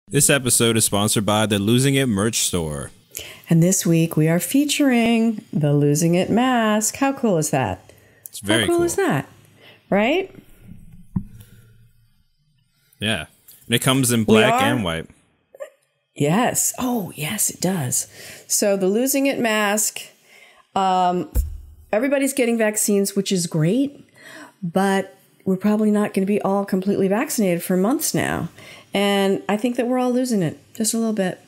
This episode is sponsored by the Losing It merch store. And this week we are featuring the Losing It mask. How cool is that? It's very cool. How cool is that? Right? Yeah. And it comes in black and white. Yes. Oh, yes, it does. So the Losing It mask, everybody's getting vaccines, which is great, but we're probably not going to be all completely vaccinated for months now. And I think that we're all losing it just a little bit.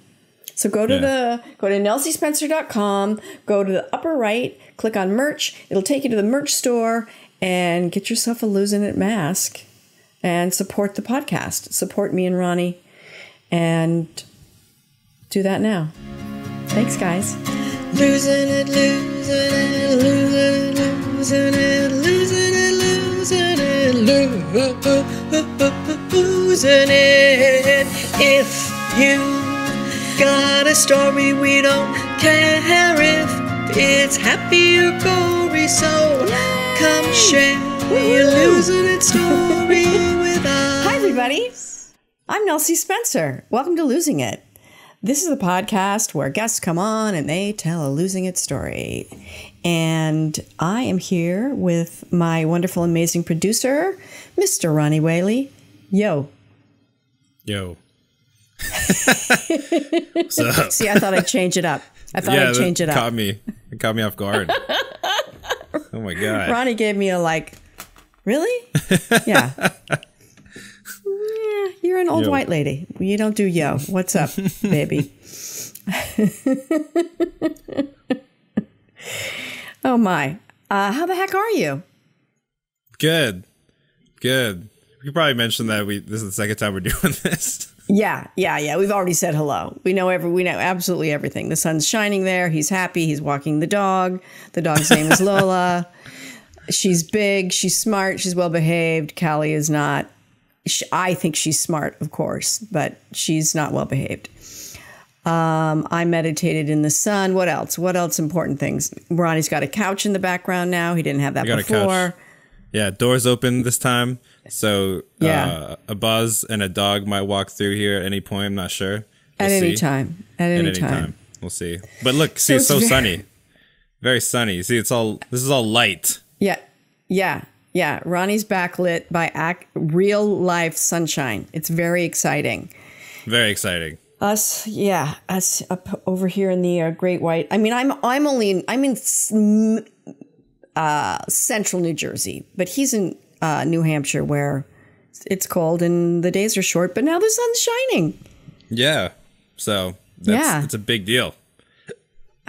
So go to nelsiespencer.com, go to the upper right, click on merch. It'll take you to the merch store and get yourself a Losing It mask and support the podcast. Support me and Ronnie and do that now. Thanks, guys. Losing it, losing it, losing it, losing it, losing it, losing it, losing it. If you got a story, we don't care if it's happy or gory, so come share your Losing It story with us. Hi, everybody. I'm Nelsie Spencer. Welcome to Losing It. This is the podcast where guests come on and they tell a Losing It story. And I am here with my wonderful, amazing producer, Mr. Ronnie Whaley. Yo. Yo. What's up? See, I thought I'd change it up. It caught me. It caught me off guard. Oh, my God. Ronnie gave me a really? Yeah. Yeah, you're an old white lady. You don't do yo. What's up, baby? Oh, my. How the heck are you? Good. We could probably mention that this is the second time we're doing this. Yeah. We've already said hello. We know absolutely everything. The sun's shining there. He's happy. He's walking the dog. The dog's name is Lola. She's big. She's smart. She's well behaved. Callie is not. I think she's smart, of course, but she's not well behaved. I meditated in the sun. What else? Important things? Ronnie's got a couch in the background now. He didn't have that before. Yeah, doors open this time. So a buzz and a dog might walk through here at any point. I'm not sure. At any time. We'll see. But look, see, it's so sunny. Very sunny. See, this is all light. Yeah. Ronnie's backlit by real life sunshine. It's very exciting. Very exciting. Us up over here in the Great White. I mean, I'm in central New Jersey, but he's in New Hampshire where it's cold and the days are short, but now the sun's shining. Yeah. So it's a big deal.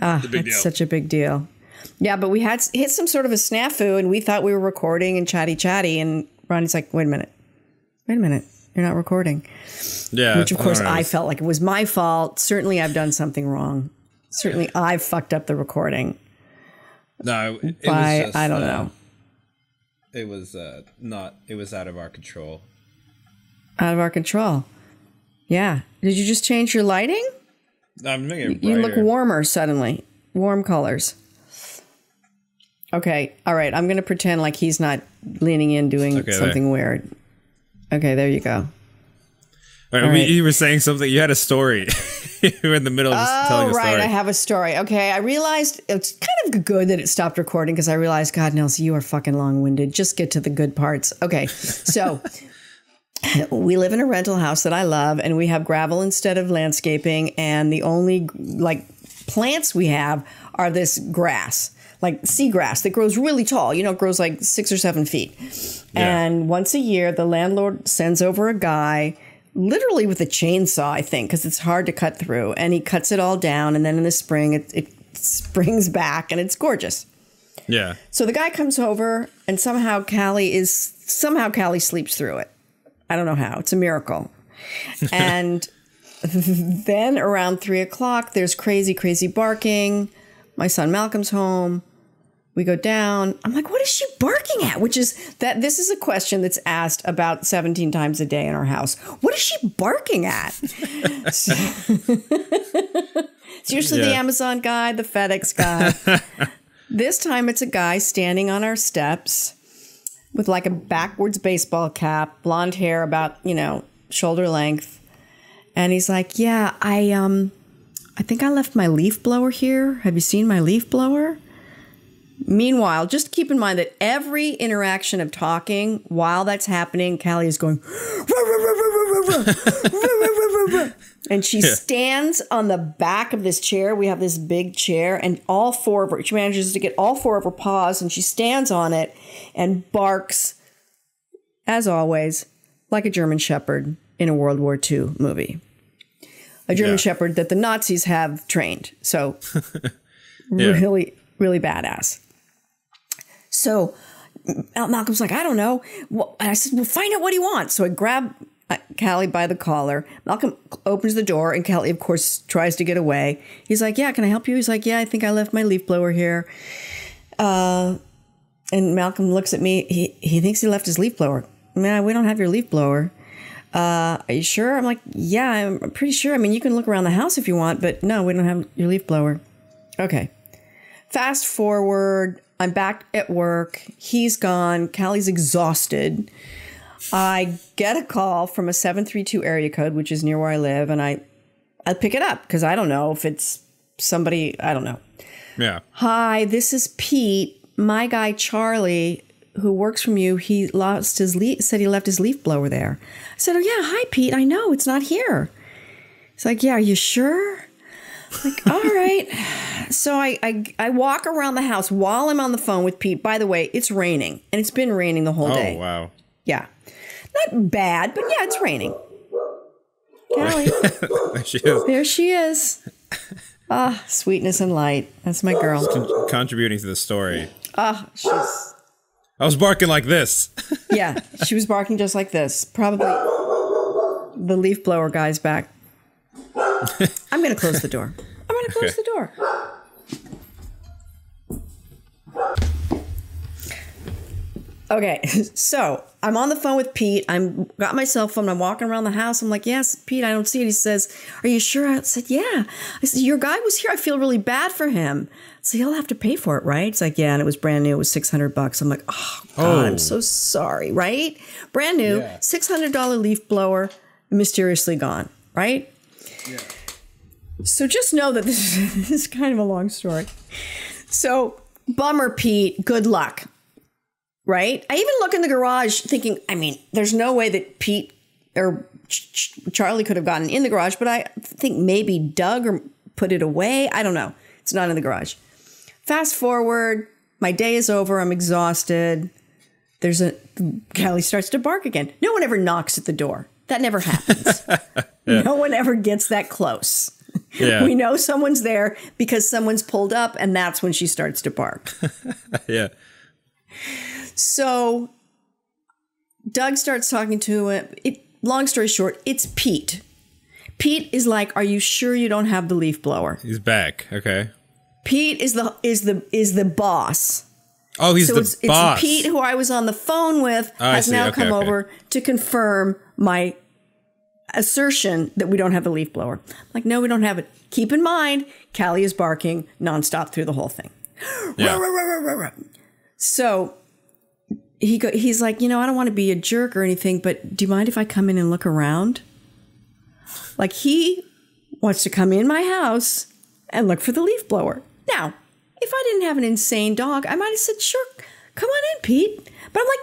It's such a big deal. Yeah, but we had hit some sort of a snafu and we thought we were recording and chatty. And Ronnie's like, wait a minute. You're not recording. Yeah. Which, of course, I felt like it was my fault. Certainly, I've done something wrong. Certainly, I've fucked up the recording. No, it was just, I don't know. It was it was out of our control. Out of our control. Yeah. Did you just change your lighting? I'm making it brighter. You look warmer suddenly. Warm colors. Okay. All right. I'm going to pretend like he's not leaning in doing something weird. Okay. There you go. All right. You were saying something. You had a story. You were in the middle of telling a story. Oh, right. I have a story. Okay. I realized it's kind of good that it stopped recording because I realized, God, Nelsie, you are fucking long-winded. Just get to the good parts. Okay. So we live in a rental house that I love, and we have gravel instead of landscaping. And the only plants we have are this grass. Like seagrass that grows really tall, it grows like 6 or 7 feet. Yeah. And once a year, the landlord sends over a guy, literally with a chainsaw, I think, because it's hard to cut through. And he cuts it all down. And then in the spring, it springs back and it's gorgeous. Yeah. So the guy comes over and somehow Callie sleeps through it. I don't know how. It's a miracle. And then around 3 o'clock, there's crazy, crazy barking. My son Malcolm's home. We go down. I'm like, what is she barking at? This is a question that's asked about 17 times a day in our house. What is she barking at? It's usually the Amazon guy, the FedEx guy. This time it's a guy standing on our steps with like a backwards baseball cap, blonde hair about, shoulder length. And he's like, yeah, I think I left my leaf blower here. Have you seen my leaf blower? Meanwhile, just keep in mind that every interaction of talking, while that's happening, Callie is going, and she stands on the back of this chair. We have this big chair, and all four of her, she manages to get all four of her paws, and she stands on it and barks, as always, like a German Shepherd in a World War II movie. A German Shepherd that the Nazis have trained. So really, really badass. So Malcolm's like, I don't know. Well, I said, well, find out what he wants. So I grab Callie by the collar. Malcolm opens the door, and Callie, of course, tries to get away. He's like, yeah, can I help you? He's like, yeah, I think I left my leaf blower here. And Malcolm looks at me. He thinks he left his leaf blower. Man, we don't have your leaf blower. Are you sure? I'm like, yeah, I'm pretty sure. I mean, you can look around the house if you want, but no, we don't have your leaf blower. Okay. Fast forward. I'm back at work. He's gone. Callie's exhausted. I get a call from a 732 area code, which is near where I live, and I pick it up because I don't know if it's somebody, I don't know. Yeah. Hi, this is Pete. My guy Charlie, who works from you, he lost his said he left his leaf blower there. I said, oh yeah, hi Pete, I know, it's not here. He's like, yeah, are you sure? Like, all right. So I walk around the house while I'm on the phone with Pete. By the way, it's raining, and it's been raining the whole day. Oh, wow. Yeah. Not bad, but yeah, it's raining. Callie. There she is. There she is. Ah, sweetness and light. That's my girl. Contributing to the story. Ah, she's... I was barking like this. Yeah, she was barking just like this. Probably the leaf blower guy's back. I'm going to close the door. I'm going to close the door. Okay, so I'm on the phone with Pete. Got my cell phone. I'm walking around the house. I'm like, yes, Pete, I don't see it. He says, are you sure? I said, yeah. I said, your guy was here. I feel really bad for him. So he'll have to pay for it, right? It's like, yeah, and it was brand new. It was $600. I'm like, oh, God, I'm so sorry, right? Brand new, $600 leaf blower, mysteriously gone, right? Yeah. So just know that this is kind of a long story. So, bummer, Pete. Good luck. Right? I even look in the garage thinking, I mean, there's no way that Pete or Charlie could have gotten in the garage, but I think maybe Doug or put it away. I don't know. It's not in the garage. Fast forward. My day is over. I'm exhausted. Callie starts to bark again. No one ever knocks at the door. That never happens. No one ever gets that close. Yeah. We know someone's there because someone's pulled up, and that's when she starts to bark. Yeah. So Doug starts talking to him. Long story short, it's Pete. Pete is like, "Are you sure you don't have the leaf blower?" He's back. Okay. Pete is the boss. Oh, he's the boss. It's Pete, who I was on the phone with, has now come over to confirm my assertion that we don't have the leaf blower. I'm like, no, we don't have it. Keep in mind, Callie is barking nonstop through the whole thing. Yeah. So he's like, I don't want to be a jerk or anything, but do you mind if I come in and look around? Like, he wants to come in my house and look for the leaf blower. Now, if I didn't have an insane dog, I might have said, sure, come on in, Pete. But I'm like,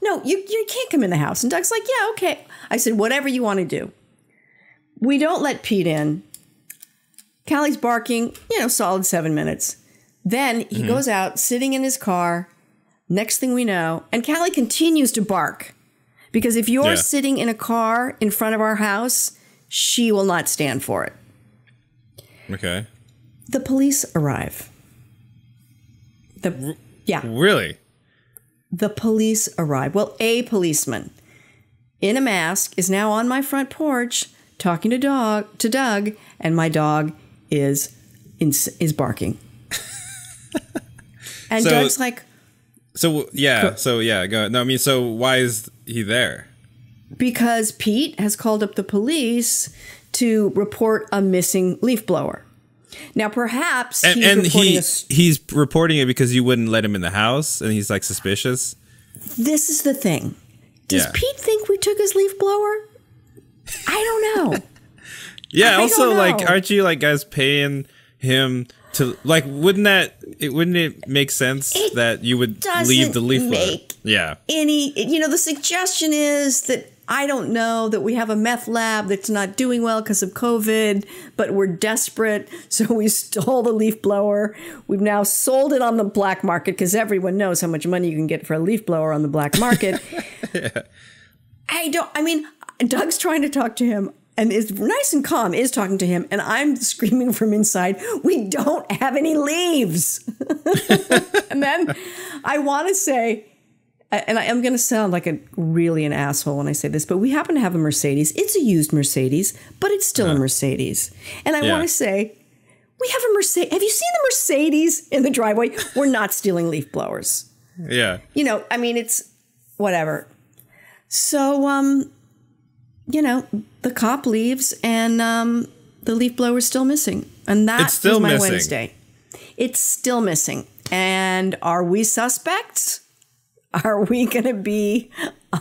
no, you can't come in the house. And Doug's like, yeah, okay. I said, whatever you want to do. We don't let Pete in. Callie's barking, solid 7 minutes. Then he goes out, sitting in his car. Next thing we know, and Callie continues to bark. Because if you're sitting in a car in front of our house, she will not stand for it. Okay. The police arrive. Really? The police arrive. Well, a policeman in a mask is now on my front porch talking to Doug, and my dog is barking. And Doug's like, go ahead. No, so why is he there? Because Pete has called up the police to report a missing leaf blower. Now, perhaps he's reporting it because you wouldn't let him in the house, and he's like suspicious. This is the thing. Does Pete think we took his leaf blower? I don't know. Yeah. Also, don't like, know. aren't you like guys paying him to like? Wouldn't it make sense that you would leave the leaf blower? Yeah. The suggestion is that I don't know that we have a meth lab that's not doing well because of COVID, but we're desperate, so we stole the leaf blower. We've now sold it on the black market because everyone knows how much money you can get for a leaf blower on the black market. Yeah. Doug's trying to talk to him and is nice and calm, is talking to him, and I'm screaming from inside, we don't have any leaves. And then I want to say, and I am going to sound like an asshole when I say this, but we happen to have a Mercedes. It's a used Mercedes, but it's still a Mercedes. And I want to say, we have a Mercedes. Have you seen the Mercedes in the driveway? We're not stealing leaf blowers. Yeah. It's whatever. So, the cop leaves and the leaf blower is still missing. And that was my Wednesday. It's still missing. And are we suspects? Are we going to be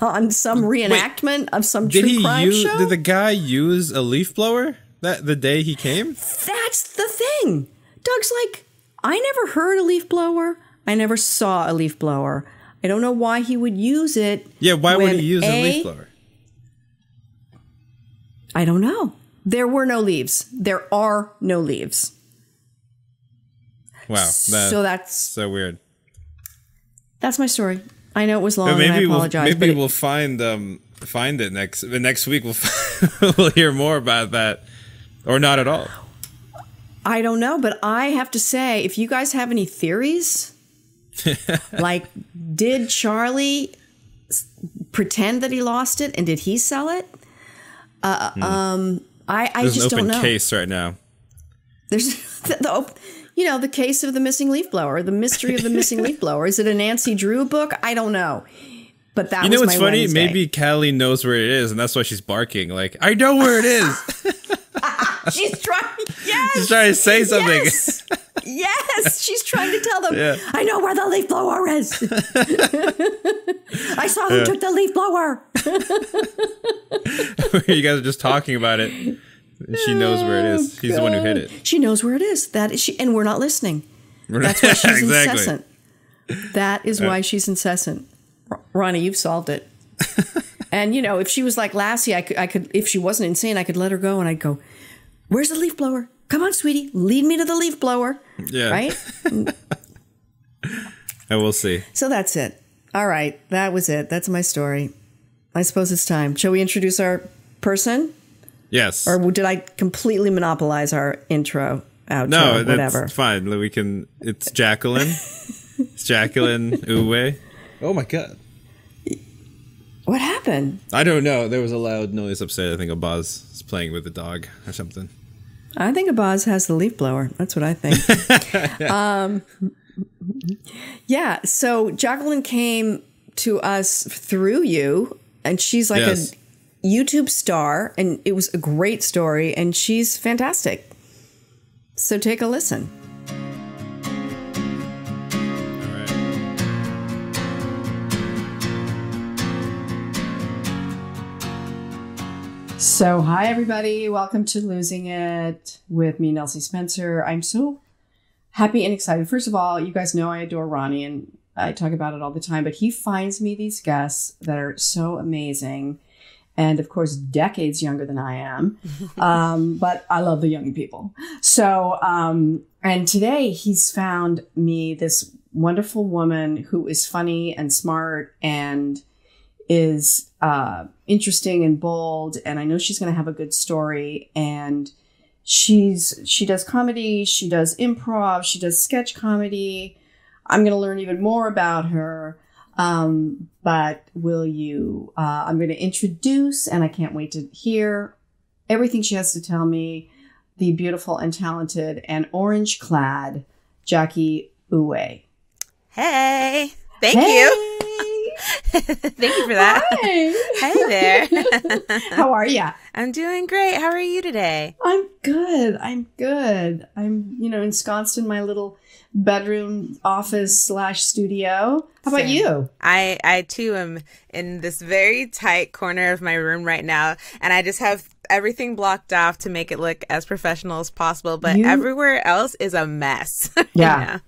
on some reenactment of some true crime show? Did the guy use a leaf blower the day he came? That's the thing. Doug's like, I never heard a leaf blower. I never saw a leaf blower. I don't know why he would use it. Yeah, why would he use a leaf blower? I don't know. There were no leaves. There are no leaves. Wow. That's so weird. That's my story. I know it was long, and I apologize. Maybe we'll find it next week. We'll hear more about that, or not at all. I don't know, but I have to say, if you guys have any theories, like, did Charlie pretend that he lost it, and did he sell it? I just don't know. There's an open case right now. There's the case of the missing leaf blower, the mystery of the missing leaf blower. Is it a Nancy Drew book? I don't know. But that was my what's funny? Wednesday. Maybe Callie knows where it is, and that's why she's barking. Like, I know where it is. She's trying. Yes. She's trying to say something. Yes. She's trying to tell them. Yeah. I know where the leaf blower is. I saw who took the leaf blower. You guys are just talking about it. She knows where it is. She's the one who hit it. She knows where it is. That is she, and we're not listening. That's why she's incessant. That is why she's incessant. Ronnie, you've solved it. And if she was like Lassie, I could. If she wasn't insane, I could let her go, and I'd go, "Where's the leaf blower? Come on, sweetie, lead me to the leaf blower." Yeah. Right. And we'll see. So that's it. All right, that was it. That's my story. I suppose it's time. Shall we introduce our person? Yes. Or did I completely monopolize our intro, outro, no, whatever? That's fine. We can. It's Jacklyn. It's Jacklyn Uweh. Oh my god. What happened? I don't know. There was a loud noise upstairs. I think a Buzz is playing with the dog or something. I think a Buzz has the leaf blower. That's what I think. Yeah. So Jacklyn came to us through you, and she's like a YouTube star, and it was a great story, and she's fantastic. So take a listen. All right. So hi, everybody. Welcome to Losing It with me, Nelsie Spencer. I'm so happy and excited. First of all, you guys know I adore Ronnie, and I talk about it all the time, but he finds me these guests that are so amazing. And of course, decades younger than I am. But I love the young people. So, and today he's found me this wonderful woman who is funny and smart and is interesting and bold. And I know she's going to have a good story. And she does comedy. She does improv. She does sketch comedy. I'm going to learn even more about her. But will you, I'm going to introduce, and I can't wait to hear everything she has to tell me, the beautiful and talented and orange clad Jacklyn Uweh. Hey, thank you. Thank you for that. Hi. Hey there. How are you? I'm doing great. How are you today? I'm good. I'm ensconced in my little bedroom office / studio. How about you? I too am in this very tight corner of my room right now, and I just have everything blocked off to make it look as professional as possible, but everywhere else is a mess. Yeah.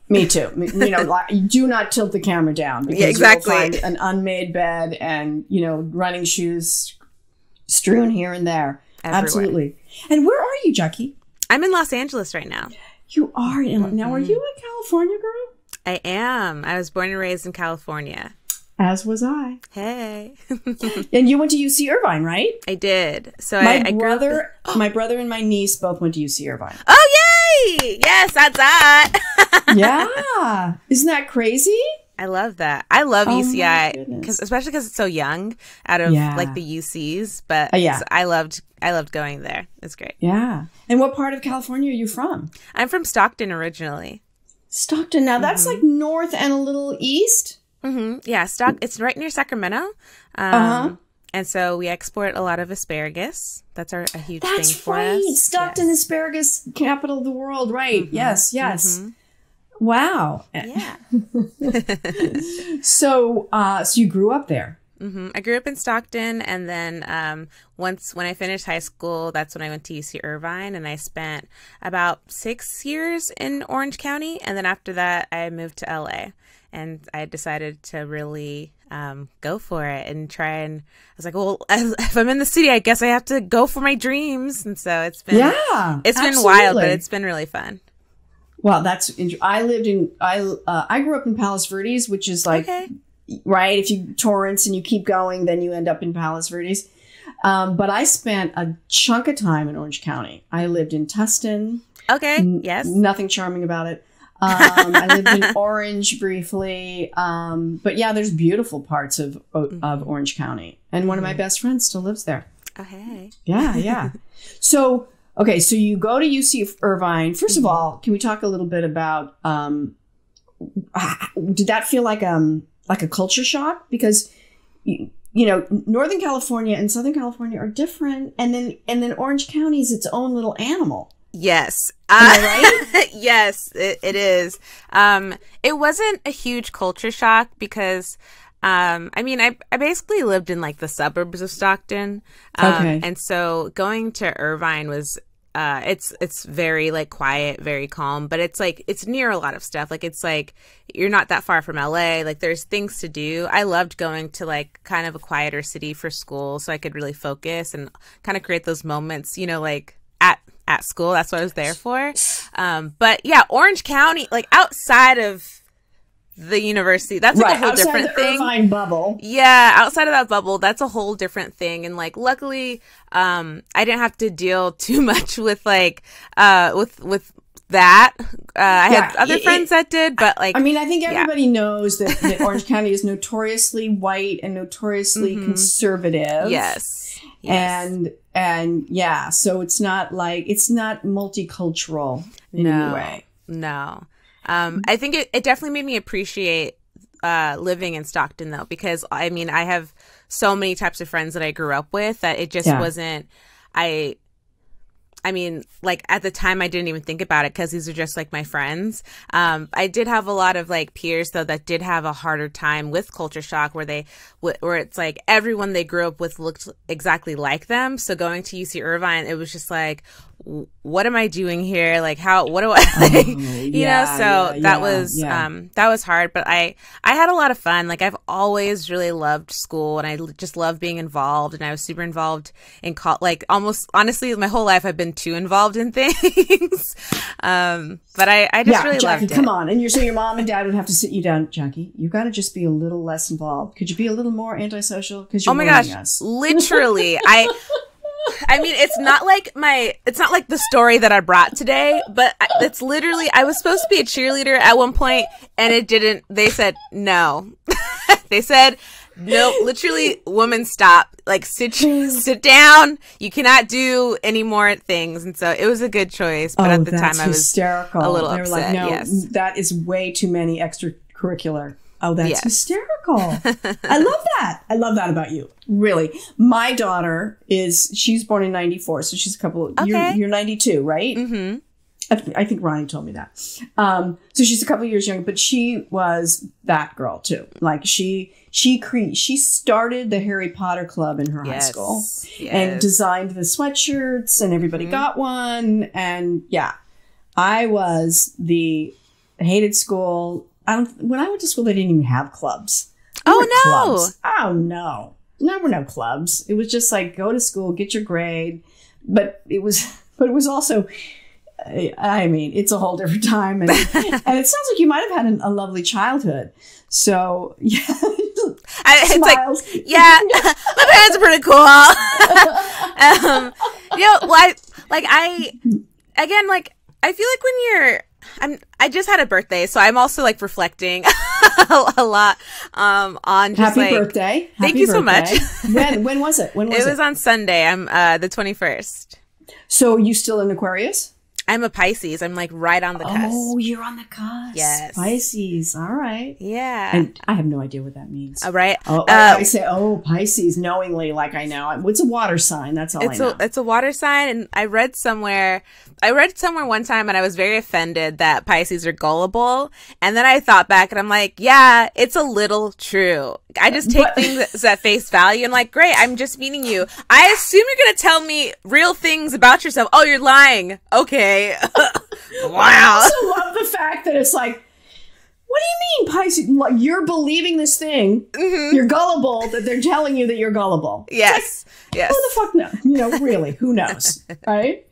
Me too. You know, like, do not tilt the camera down because exactly. you'll find an unmade bed and, you know, running shoes strewn here and there. Everywhere. Absolutely. And where are you, Jackie? I'm in Los Angeles right now. You are in Now, are you a California girl? I am. I was born and raised in California. As was I. Hey. And you went to UC Irvine, right? I did. So my brother and my niece both went to UC Irvine. Oh, yay! Yes, that's that. Yeah. Isn't that crazy? I love that. I love UCI, especially because it's so young out of like the UCs. But so I loved going there. It's great. Yeah. And what part of California are you from? I'm from Stockton originally. Stockton. Now that's like north and a little east. Yeah, it's right near Sacramento. And so we export a lot of asparagus. That's a huge thing for us. That's right. Stockton, asparagus capital of the world. Right. Yes. Wow. Yeah. So you grew up there. I grew up in Stockton, and then when I finished high school, that's when I went to UC Irvine, and I spent about 6 years in Orange County, and then after that, I moved to LA, and I decided to really go for it and try. And I was like, well, if I'm in the city, I guess I have to go for my dreams, and so it's been been wild, but it's been really fun. Well, that's I grew up in Palos Verdes, which is like. Right. If you Torrance and you keep going, then you end up in Palos Verdes. But I spent a chunk of time in Orange County. I lived in Tustin. Okay. Yes. Nothing charming about it. I lived in Orange briefly. But yeah, there's beautiful parts of Orange County. And one of my best friends still lives there. Okay. Yeah. So you go to UC Irvine. First of all, can we talk a little bit about, did that feel like a culture shock? Because you know, Northern California and Southern California are different, and then Orange County is its own little animal. Yes. Am I right? Yes, it is. It wasn't a huge culture shock because I basically lived in like the suburbs of Stockton. And so going to Irvine was it's very like quiet, very calm, but it's like it's near a lot of stuff. Like it's like you're not that far from LA. Like there's things to do. I loved going to like kind of a quieter city for school so I could really focus and kind of create those moments, you know, like at school. That's what I was there for. But yeah, Orange County, like outside of the university, that's like a whole different thing. Irvine bubble. Yeah, outside of that bubble, that's a whole different thing. And like luckily I didn't have to deal too much with like with that. I had other friends that did, but like I mean, I think everybody knows that Orange County is notoriously white and notoriously conservative. Yes. And yeah, so it's not multicultural in any way. No. I think it definitely made me appreciate living in Stockton, though, because I mean, I have so many types of friends that I grew up with that it just wasn't. I mean, like at the time, I didn't even think about it because these are just like my friends. I did have a lot of like peers, though, that did have a harder time with culture shock where it's like everyone they grew up with looked exactly like them. So going to UC Irvine, it was just like, what am I doing here? Like what do I like, you know? So that was hard, but I had a lot of fun. Like I've always really loved school and I just love being involved, and I was super involved in like almost honestly my whole life I've been too involved in things. But I just really Jackie, loved it. Come on. And so your mom and dad would have to sit you down. Jackie, you got to just be a little less involved. Could you be a little more antisocial? Because you're us. Literally. I mean, it's not like the story that I brought today, but it's literally, I was supposed to be a cheerleader at one point and they said no. They said, no, literally, woman, stop. Like, sit down. You cannot do any more things. And so it was a good choice. But at the time, I was hysterical. A little upset. They were like, no, that is way too many extracurricular. Oh, that's hysterical. I love that. I love that about you. Really. My daughter she's born in 94, so she's a couple, you're 92, right? Mm-hmm. I think Ronnie told me that. So she's a couple years younger, but she was that girl too. Like she started the Harry Potter club in her high school and designed the sweatshirts, and everybody got one. And yeah, I hated school. When I went to school, they didn't even have clubs. Clubs. Oh no. There were no clubs. It was just like, go to school, get your grade. But it was also, I mean, it's a whole different time. And it sounds like you might have had a lovely childhood. So, yeah. It's like, yeah, my parents are pretty cool. I feel like when I just had a birthday, so I'm also like reflecting a lot on just Happy birthday. Thank you so much. When was it? It was on Sunday. I'm the 21st. So you still in Aquarius? I'm a Pisces. I'm like right on the cusp. Oh, you're on the cusp. Yes. Pisces. All right. Yeah. And I have no idea what that means. Right. I say, Pisces, knowingly, like I know. It's a water sign. That's all I know. It's a water sign. And I read somewhere one time, and I was very offended that Pisces are gullible. And then I thought back, and I'm like, yeah, it's a little true. I just take things at face value and like, great, I'm just meeting you. I assume you're going to tell me real things about yourself. Oh, you're lying. Okay. Wow. I also love the fact that it's like, what do you mean, Pisces? Like, you're believing this thing. Mm-hmm. You're gullible, that they're telling you that you're gullible. Yes. Like, yes. Who the fuck knows? Really, who knows? Right?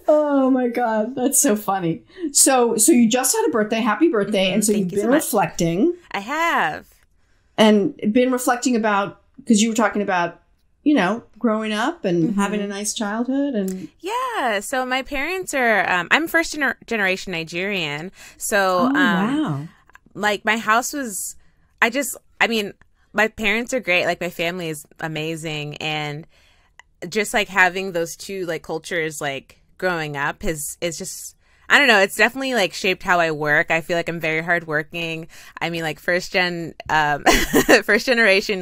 Oh my God. That's so funny. So you just had a birthday. Happy birthday. Mm-hmm. And so you've been reflecting. I have. And been reflecting about, because you were talking about, growing up and having a nice childhood. And yeah, so my parents are, I'm first generation Nigerian. So, wow. Like my house was, my parents are great. Like my family is amazing. And just like having those two like cultures, like growing up is just, I don't know. It's definitely like shaped how I work. I feel like I'm very hardworking. I mean, like first generation,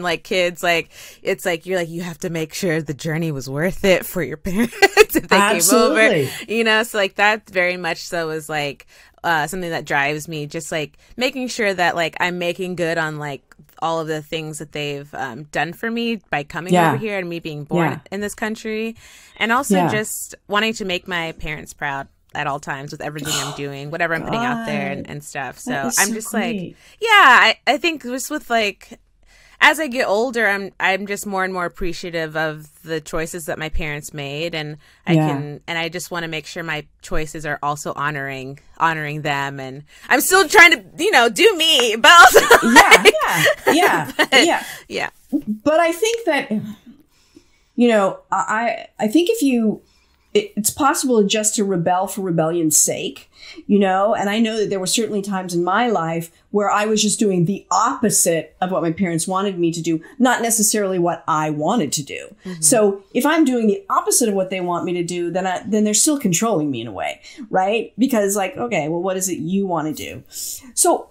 like kids, like it's like you're like you have to make sure the journey was worth it for your parents if they came over. So like that very much so is like something that drives me. Just like making sure that like I'm making good on like all of the things that they've done for me by coming over here and me being born in this country, and also just wanting to make my parents proud at all times with everything I'm doing, whatever I'm putting out there and stuff. So I'm just great. Like, I think just with like, as I get older, I'm just more and more appreciative of the choices that my parents made. And I just want to make sure my choices are also honoring them. And I'm still trying to, do me, but also yeah. But I think that, I think if it's possible just to rebel for rebellion's sake, and I know that there were certainly times in my life where I was just doing the opposite of what my parents wanted me to do, not necessarily what I wanted to do. Mm-hmm. So if I'm doing the opposite of what they want me to do, then they're still controlling me in a way, right? Because like, okay, well, what is it you want to do? So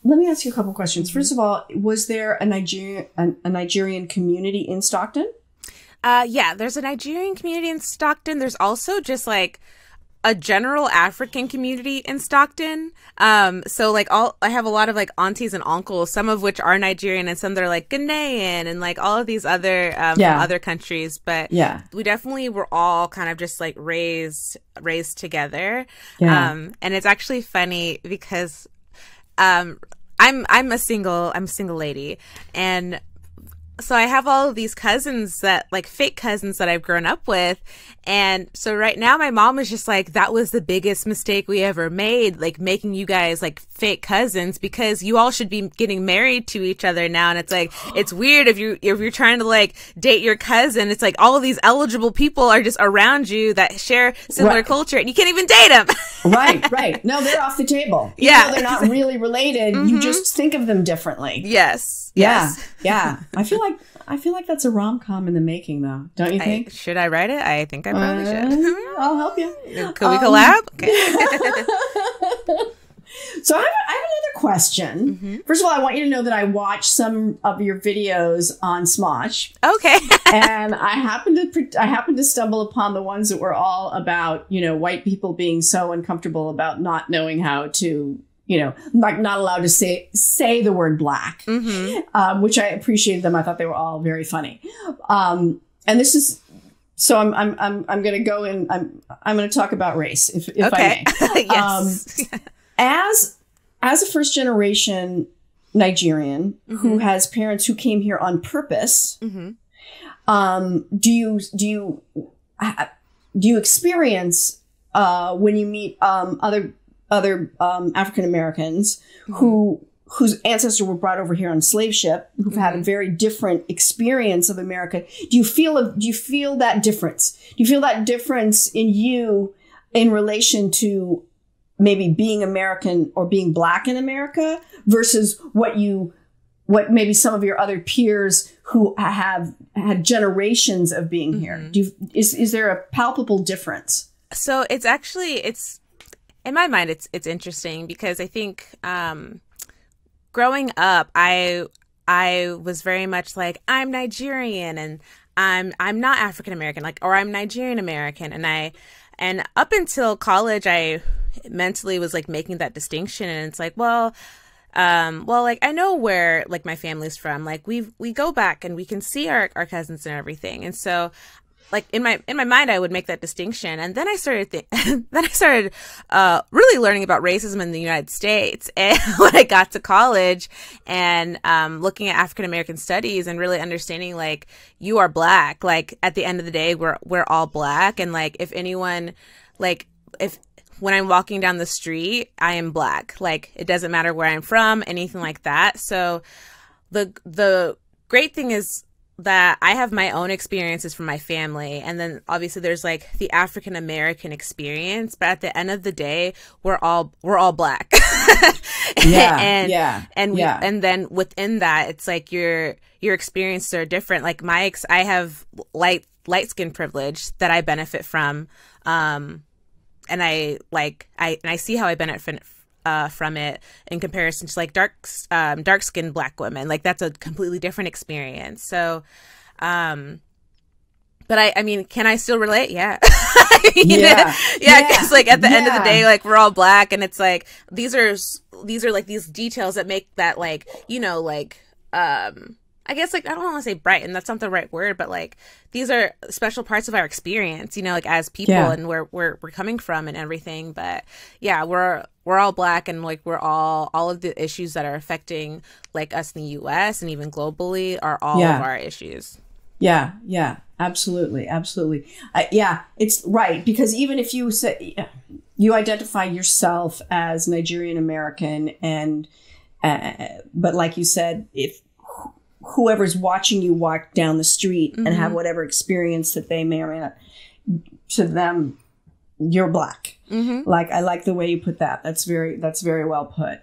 let me ask you a couple questions. Mm-hmm. First of all, was there a Nigerian community in Stockton? Yeah, there's a Nigerian community in Stockton. There's also just like a general African community in Stockton. So like I have a lot of like aunties and uncles, some of which are Nigerian and some that are like Ghanaian and like all of these other from other countries. But we definitely were all kind of just like raised together. Yeah. And it's actually funny because I'm a single lady, and so I have all of these cousins that like fake cousins that I've grown up with. And so right now my mom is just like, that was the biggest mistake we ever made, like making you guys like fake cousins, because you all should be getting married to each other now. And it's like, it's weird if you're trying to like date your cousin, it's like all of these eligible people are just around you that share similar culture and you can't even date them. Right. No, they're off the table. Even though they're not really related. Mm-hmm. You just think of them differently. Yes. Yeah. I feel like that's a rom-com in the making, though. Don't you think? Should I write it? I think I probably should. I'll help you. Could we collab? Okay. So I have another question. First of all, I want you to know that I watched some of your videos on Smosh. Okay. And I happened to stumble upon the ones that were all about, white people being so uncomfortable about not knowing how to, like not allowed to say the word black, which I appreciated them. I thought they were all very funny. And this is, so I'm going to go in. I'm going to talk about race, if I may. Yes. As a first generation Nigerian who has parents who came here on purpose, do you experience when you meet other African Americans whose ancestors were brought over here on slave ship, who've had a very different experience of America? Do you feel that difference? Do you feel that difference in you in relation to maybe being American or being black in America versus what maybe some of your other peers who have had generations of being here? Is there a palpable difference? So it's in my mind, it's interesting because I think growing up, I was very much like, I'm Nigerian and I'm not African American, or I'm Nigerian American, and up until college, I mentally was like making that distinction, and it's like, well, like I know where like my family's from, like we go back and we can see our cousins and everything, and so like in my mind I would make that distinction, and then I started really learning about racism in the United States, and when I got to college and looking at African American studies and really understanding like you are black, like at the end of the day we're all black, and like if anyone when I'm walking down the street, I am black. Like, it doesn't matter where I'm from, anything like that. So the great thing is that I have my own experiences from my family. And then obviously there's like the African American experience. But at the end of the day, we're all black. And then within that, it's like your experiences are different. Like I have light skin privilege that I benefit from. And I see how I benefit from it in comparison to like dark skinned black women. Like that's a completely different experience. So, but I mean, can I still relate? Yeah. Because like at the end of the day, like we're all black, and it's like these are like these details that make that like, I guess like I don't want to say brighten, that's not the right word, but like these are special parts of our experience, like as people and where we're coming from and everything. But yeah, we're all black, and like we're all of the issues that are affecting like us in the US and even globally are all of our issues. Yeah, absolutely. It's right, because even if you say you identify yourself as Nigerian American, and but like you said, if whoever's watching you walk down the street and have whatever experience that they may or may not, to them, you're black. Like, I like the way you put that. That's very well put.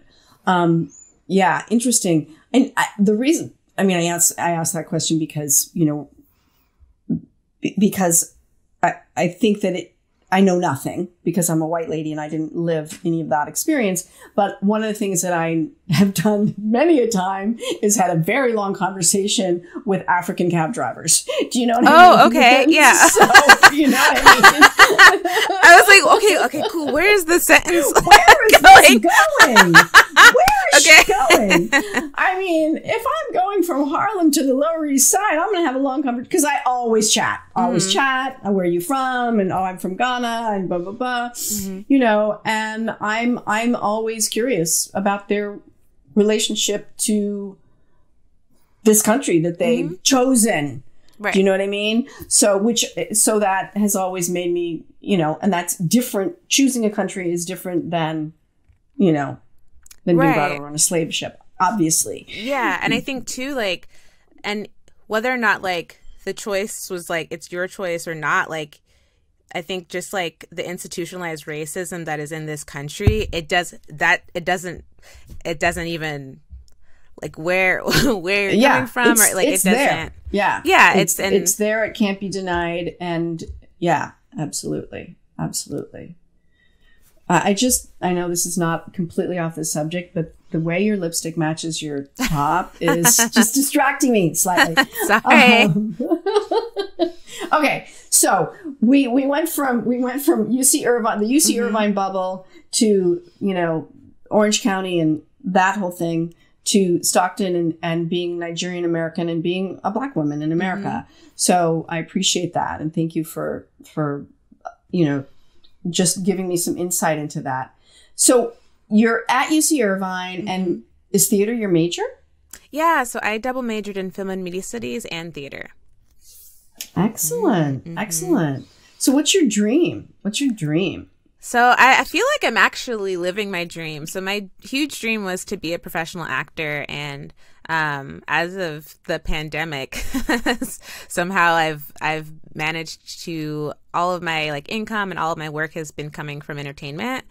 Interesting. And the reason, I asked that question because, because I think that I know nothing because I'm a white lady and I didn't live any of that experience. But one of the things that I have done many a time is had a very long conversation with African cab drivers. Do you know what I mean? Oh, okay. Yeah. So, you know what I mean? I was like, okay, cool. Where is the sentence? Where is this going? Where is she going? I mean, if I'm going from Harlem to the Lower East Side, I'm going to have a long conversation because I always chat. Where are you from? And I'm from Ghana and blah, blah, blah. And I'm always curious about their relationship to this country that they've chosen. Right. Do you know what I mean? So that has always made me, and that's different. Choosing a country is different than being brought over on a slave ship, obviously. Yeah. And I think too, like, and whether or not like the choice was like, it's your choice or not, like, I think just like the institutionalized racism that is in this country, it doesn't even like where you're coming from, or like it doesn't. There. Yeah. It's there. It can't be denied. And yeah, absolutely. I know this is not completely off the subject, but the way your lipstick matches your top is just distracting me slightly. Sorry. Okay, so we went from UC Irvine, the UC Irvine bubble, to, you know, Orange County and that whole thing, to Stockton and being Nigerian American and being a Black woman in America. So I appreciate that, and thank you for you know, just giving me some insight into that. So you're at UC Irvine, and is theater your major? Yeah, so I double majored in film and media studies and theater. Excellent. Excellent. So what's your dream? So I feel like I'm actually living my dream. So my huge dream was to be a professional actor, and as of the pandemic, somehow I've managed to, all of my like income and all of my work has been coming from entertainment,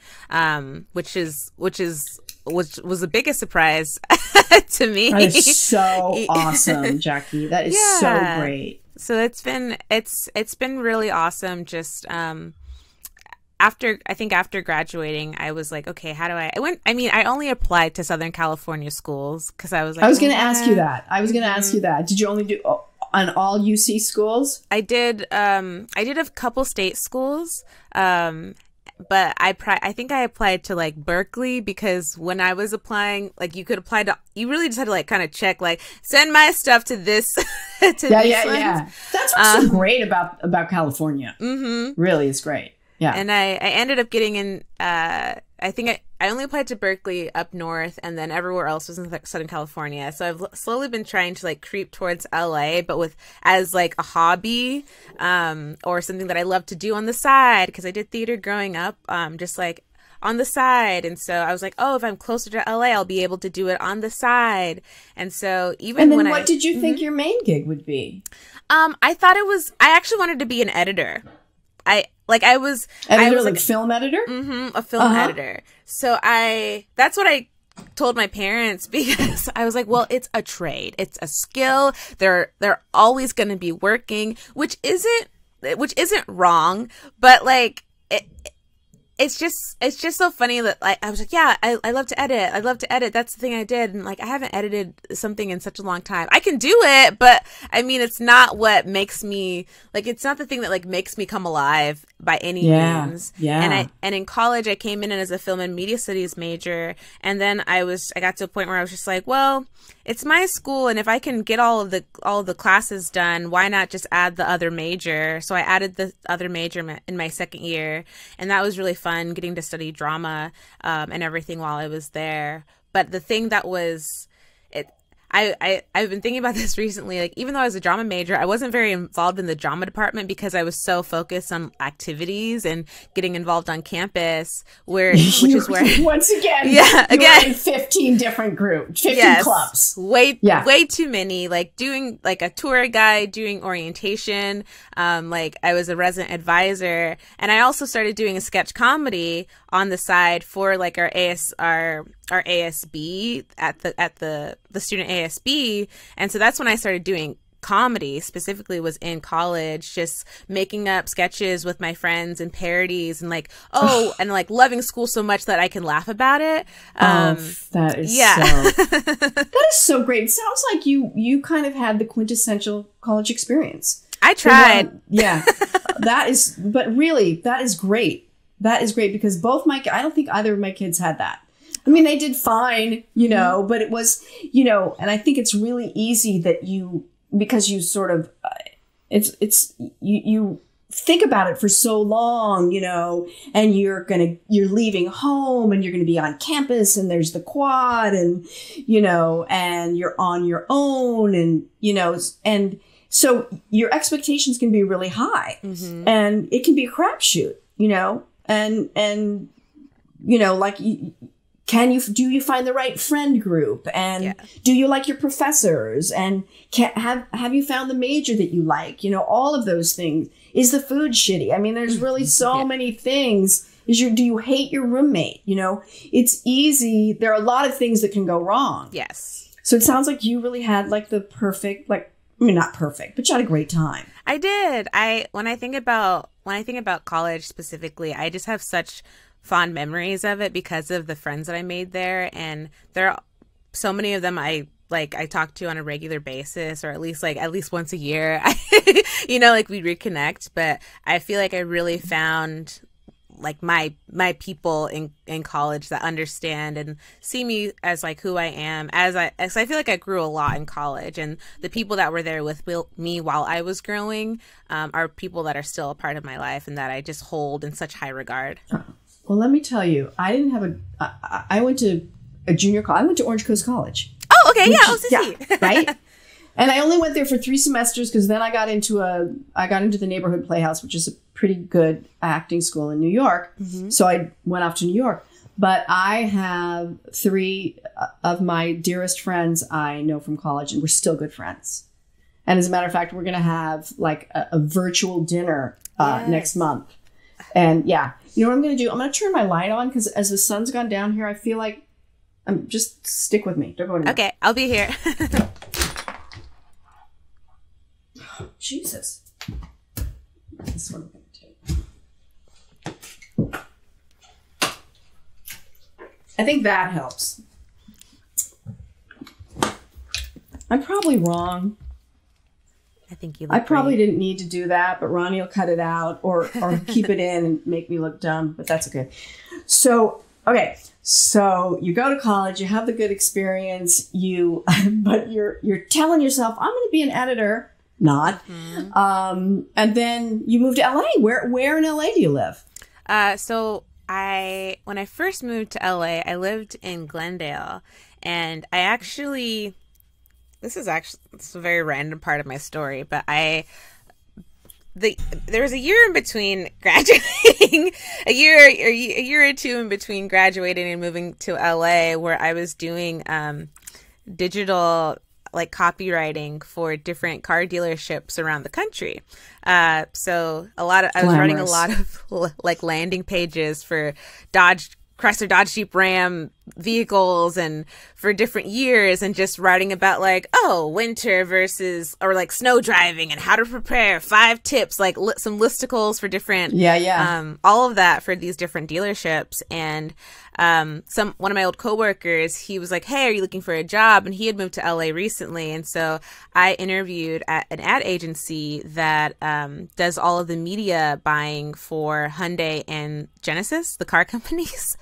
which was the biggest surprise to me. That is so awesome, Jackie. That is so great. So it's been really awesome. Just after graduating, I was like, okay, how do I I only applied to Southern California schools because I was like, I was going to ask you that. Did you only do on all UC schools? I did a couple state schools. But I think I applied to like Berkeley, because when I was applying, like you really just had to like kind of check, like send my stuff to this. Yeah. That's what's so great about California. Really, it's great. Yeah. And I ended up getting in, I think I only applied to Berkeley up north, and then everywhere else was in Southern California. So I've slowly been trying to like creep towards LA, but as like a hobby, or something that I love to do on the side, because I did theater growing up, just like on the side. And so I was like, oh, if I'm closer to LA, I'll be able to do it on the side. And so what did you think your main gig would be? I actually wanted to be an editor. Film editor? A film editor. So that's what I told my parents, because I was like, well, it's a trade. It's a skill. They're always going to be working, which isn't wrong, but like it's just so funny that like I was like, yeah, I love to edit. I love to edit. That's the thing I did. And like I haven't edited something in such a long time. I can do it, but I mean, it's not what makes me like, it's not the thing that like makes me come alive by any means. Yeah. And in college I came in as a film and media studies major, and then I got to a point where I was just like, well, it's my school, and if I can get all of the classes done, why not just add the other major? So I added the other major in my second year, and that was really fun, getting to study drama and everything while I was there. But the thing that was I've been thinking about this recently. Like, even though I was a drama major, I wasn't very involved in the drama department because I was so focused on activities and getting involved on campus, which is where once again, in 15 different groups, 15 clubs. Way too many. Like doing like a tour guide, doing orientation. Like I was a resident advisor, and I also started doing a sketch comedy on the side for like our ASB at the student ASB. And so that's when I started doing comedy, specifically was in college, just making up sketches with my friends and parodies, and like, and like loving school so much that I can laugh about it. That is so great. It sounds like you kind of had the quintessential college experience. I tried. That is great. That is great, because I don't think either of my kids had that. I mean, they did fine, but it was, and I think it's really easy that because you sort of, you think about it for so long, and you're leaving home and you're going to be on campus, and there's the quad, and, and you're on your own, and, and so your expectations can be really high, and it can be a crapshoot, and like, do you find the right friend group, and do you like your professors, and have you found the major that you like? All of those things. Is the food shitty? I mean, there's really so many things. Do you hate your roommate? It's easy. There are a lot of things that can go wrong. Yes. So it sounds like you really had like the perfect, not perfect, but you had a great time. I did. When I think about college specifically, I just have such fond memories of it because of the friends that I made there. And there are so many of them I talk to on a regular basis, or at least once a year, you know, like we reconnect. But I feel like I really found like my people in college that understand and see me as like who I am, as I feel like I grew a lot in college, and the people that were there with me while I was growing are people that are still a part of my life and that I just hold in such high regard. Well, let me tell you, I didn't have I went to a junior college. I went to Orange Coast College. Oh, okay. Yeah, right. And I only went there for 3 semesters because then I got into the Neighborhood Playhouse, which is a pretty good acting school in New York. Mm-hmm. So I went off to New York. But I have 3 of my dearest friends I know from college, and we're still good friends. And as a matter of fact, we're going to have like a virtual dinner next month. And yeah, you know what I'm going to do? I'm going to turn my light on because as the sun's gone down here, I feel like just stick with me. Don't go anywhere. Okay, I'll be here. Jesus. This one I'm going to take. I think that helps. I'm probably wrong. I think you look I probably great. didn't need to do that, but Ronnie will cut it out or keep it in and make me look dumb, but that's okay. So, okay. So you go to college, you have the good experience, but you're telling yourself, I'm going to be an editor. Not. Mm-hmm. And then you ove to LA. Where in LA do you live? So when I first moved to LA, I lived in Glendale, and this is a very random part of my story, but there was a year in between graduating, a year or two in between graduating and moving to LA, where I was doing digital like copywriting for different car dealerships around the country. So I was running a lot of like landing pages for Chrysler, Dodge, Jeep, Ram vehicles and for different years, and just writing about like, winter versus or like snow driving and how to prepare, 5 tips, like some listicles for different, all of that for these different dealerships. And one of my old coworkers, he was like, "Hey, are you looking for a job?" And he had moved to LA recently. And so I interviewed at an ad agency that does all of the media buying for Hyundai and Genesis, the car companies.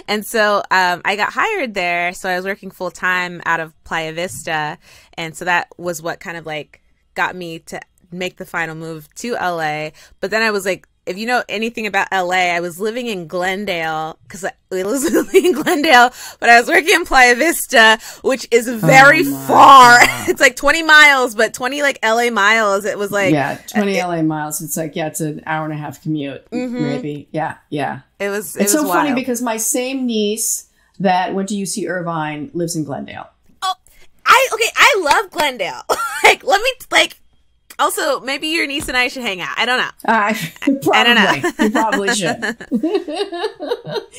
And so I got hired there. So I was working full time out of Playa Vista. And so that was what kind of like got me to make the final move to LA. But then I was like, if you know anything about LA, I was living in Glendale because we was living in Glendale, but I was working in Playa Vista, which is very far. It's like 20 miles, but 20 like LA miles. It was like 20 LA miles. It's like it's an hour and a half commute, maybe. Yeah. It's so wild. funny because my same niece that went to UC Irvine lives in Glendale. Oh, I love Glendale. Also, maybe your niece and I should hang out. I don't know. Probably. I don't know. You probably should.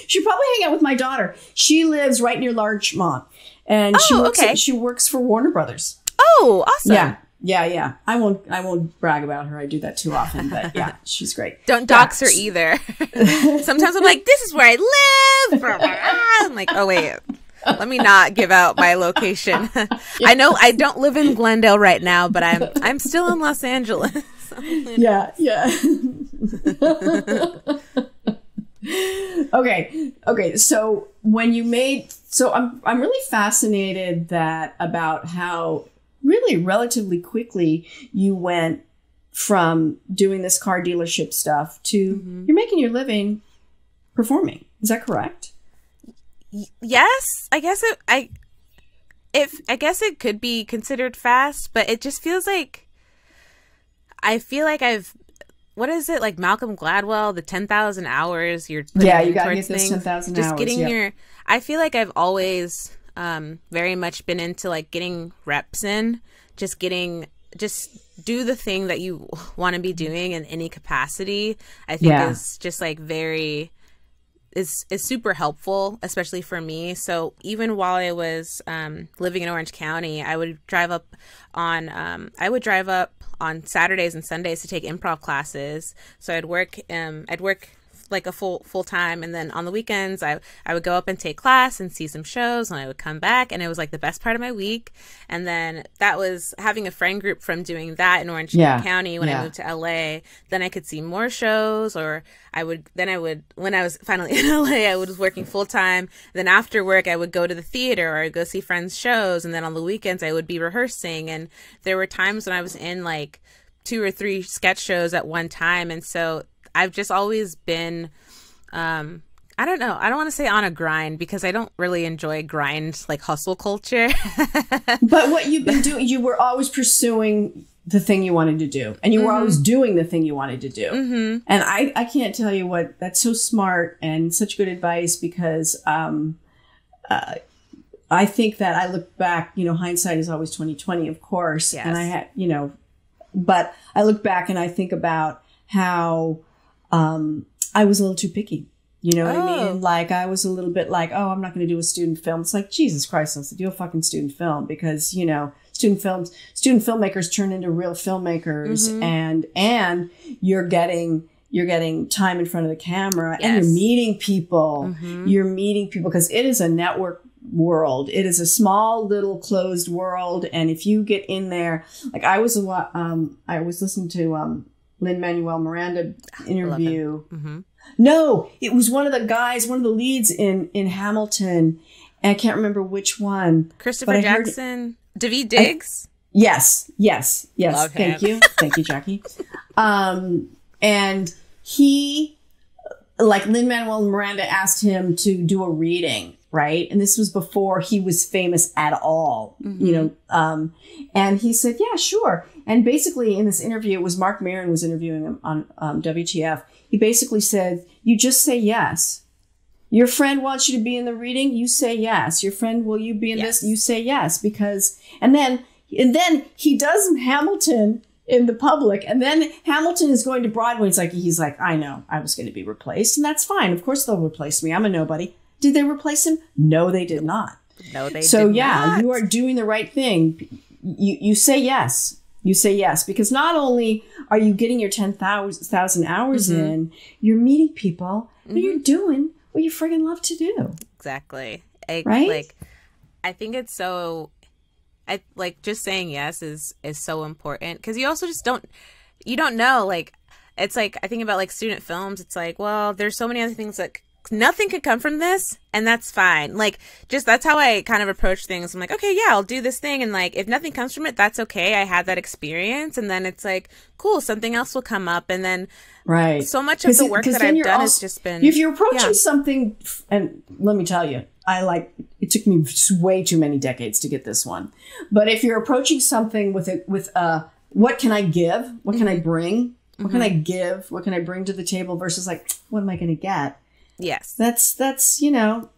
She'd probably hang out with my daughter. She lives right near Larchmont, and she works for Warner Brothers. Oh, awesome. Yeah. I won't brag about her. I do that too often, but yeah, she's great. Don't dox her either. Sometimes I'm like, this is where I live. I'm like, oh wait. Let me not give out my location. I know I don't live in Glendale right now, but I'm still in Los Angeles. Yeah. Okay. So when you I'm really fascinated about how really relatively quickly you went from doing this car dealership stuff to you're making your living performing. Is that correct? Yes, I guess it could be considered fast, but it just feels like I feel like what is it, like Malcolm Gladwell, the 10,000 hours you're putting you gotta get those 10,000 hours. Just getting I feel like I've always very much been into like getting reps in, just do the thing that you want to be doing in any capacity. I think is just like is super helpful, especially for me. So even while I was living in Orange County, I would drive up on Saturdays and Sundays to take improv classes. So I'd work like a full time, and then on the weekends I would go up and take class and see some shows, and I would come back, and it was like the best part of my week. And then that was having a friend group from doing that in Orange County when I moved to LA. Then I could see more shows, or when I was finally in LA, I was working full time. Then after work I would go to the theater, or I'd go see friends' shows, and then on the weekends I would be rehearsing. And there were times when I was in like 2 or 3 sketch shows at one time. And so I've just always been, I don't know, I don't want to say on a grind, because I don't really enjoy grind, like hustle culture. But what you've been doing, you were always pursuing the thing you wanted to do, and you were always doing the thing you wanted to do. And I can't tell you what, that's so smart and such good advice, because I think that I look back, you know, hindsight is always 20/20, of course. Yes. And I had, you know, but I look back and I think about how I was a little too picky. You know what I mean? Like, I was a little bit like, oh, I'm not going to do a student film. It's like, Jesus Christ, let's do a fucking student film, because, you know, student filmmakers turn into real filmmakers, and you're getting time in front of the camera, and you're meeting people. You're meeting people, because it is a network world. It is a small little closed world, and if you get in there, like I was listening to Lin-Manuel Miranda interview. No, it was one of the guys, one of the leads in Hamilton, and I can't remember which one. Christopher Jackson, Daveed Diggs. Yes. Love Thank him. Thank you, Jackie. And he, like, Lin-Manuel Miranda asked him to do a reading, right? And this was before he was famous at all, you know. And he said, yeah, sure. And basically in this interview, it was Mark Maron was interviewing him on WTF. He basically said, you just say yes. Your friend wants you to be in the reading, you say yes. Your friend, will you be in this? You say yes. Because, and then he does Hamilton in the public, and then Hamilton is going to Broadway. He's like, I know I was going to be replaced, and that's fine. Of course they'll replace me. I'm a nobody. Did they replace him? No, they did not. No, they so did yeah, not. You are doing the right thing. You say yes. You say yes, because not only are you getting your 10,000 hours in, you're meeting people, but you're doing what you friggin' love to do. Exactly. Right? Like, I think it's so, just saying yes is so important, because you also just don't know, like, it's like, I think about like student films, it's like, well, there's so many other things that nothing could come from this, and that's fine. Like, just that's how I kind of approach things. I'm like, okay, yeah, I'll do this thing, and like, if nothing comes from it, that's okay. I had that experience, and then it's like, cool, something else will come up, and then so much of the work that I've done has just been. If you're approaching something, and let me tell you, it took me way too many decades to get this one, but if you're approaching something with what can I give? What can I bring? What can I give? What can I bring to the table versus like, what am I going to get? Yes. That's, you know,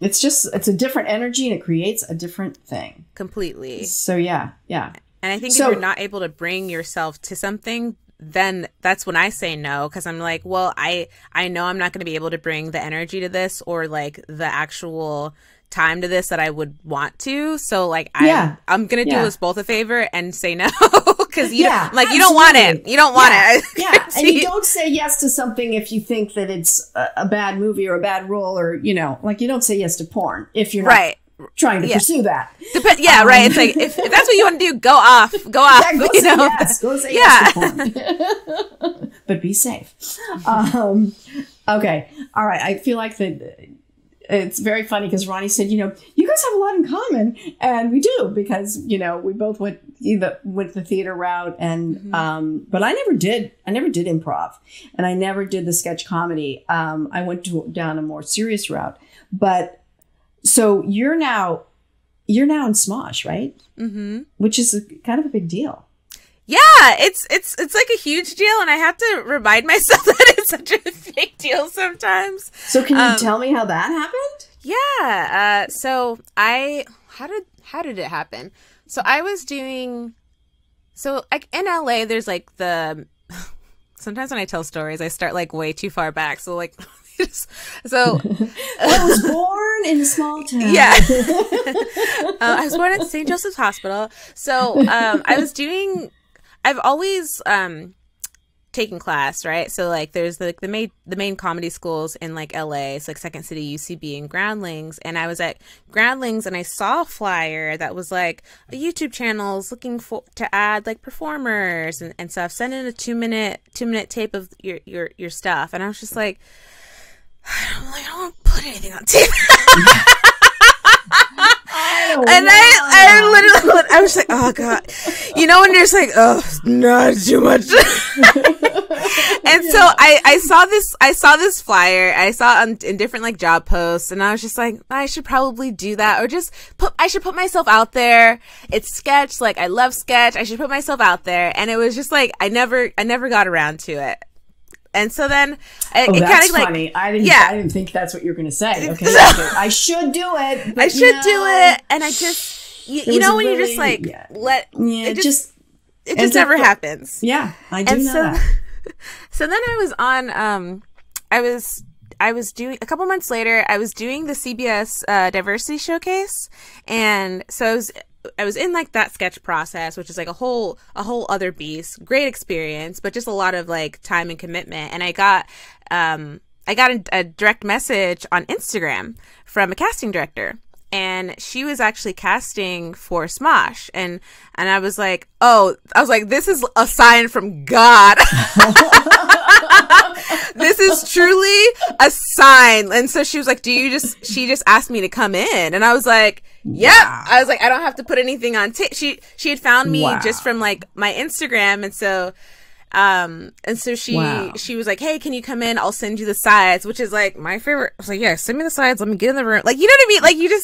it's a different energy, and it creates a different thing. Completely. So yeah. And I think if you're not able to bring yourself to something, then that's when I say no, because I'm like, well, I know I'm not going to be able to bring the energy to this, or like the actual time to this that I would want to. So like, I'm going to do us both a favor and say no, because you don't want it. You don't want it. Yeah. And you don't say yes to something if you think that it's a bad movie or a bad role, or, you know, like, you don't say yes to porn if you're not trying to pursue that. Right. It's like, if that's what you want to do, go off. Yeah, go say yes. Go say yes to porn. But be safe. Okay. All right. I feel like it's very funny, because Ronnie said, you know, you guys have a lot in common, and we do, because, you know, we both went the theater route, and but I never did improv, and I never did the sketch comedy. I went down a more serious route. But so you're now in Smosh, right? Which is kind of a big deal. Yeah, it's like a huge deal, and I have to remind myself that it's such a big deal sometimes. So can you tell me how that happened? Yeah. So how did it happen? So I was doing, like in LA, there's like sometimes when I tell stories, I start like way too far back. So like, I was born in a small town. Yeah. I was born at St. Joseph's Hospital. So I've always taking class, right? So like there's like the main comedy schools in like LA, it's like Second City, UCB, and Groundlings. And I was at Groundlings and I saw a flyer that was like a YouTube channel is looking to add like performers and stuff. Send in a 2-minute tape of your stuff. And I was just like, I don't want to put anything on tape. And I literally, I was like, oh God, you know, when you're just like, oh, not too much. And so I saw this flyer, I saw it in different like job posts, and I was just like, I should probably do that, or I should put myself out there. It's sketch, like I love sketch. I should put myself out there. And it was just like, I never got around to it. And so then it kind of like, funny. I didn't think that's what you were going to say. Okay. I should do it. I should do it. And I just, you know, when you're just like, it just never happens. Yeah. I do know that. So then I was on, I was doing, a couple months later, I was doing the CBS diversity showcase. And so I was in like that sketch process, which is like a whole other beast. Great experience, but just a lot of like time and commitment. And I got a direct message on Instagram from a casting director, and she was actually casting for Smosh. And I was like, this is a sign from God. This is truly a sign. And so she was like, she just asked me to come in. And I was like, yep. Wow. I was like, I don't have to put anything on tape. She had found me just from like my Instagram. And so she was like, hey, can you come in? I'll send you the sides, which is like my favorite. I was like, yeah, send me the sides. Let me get in the room. Like, you know what I mean? Like you just,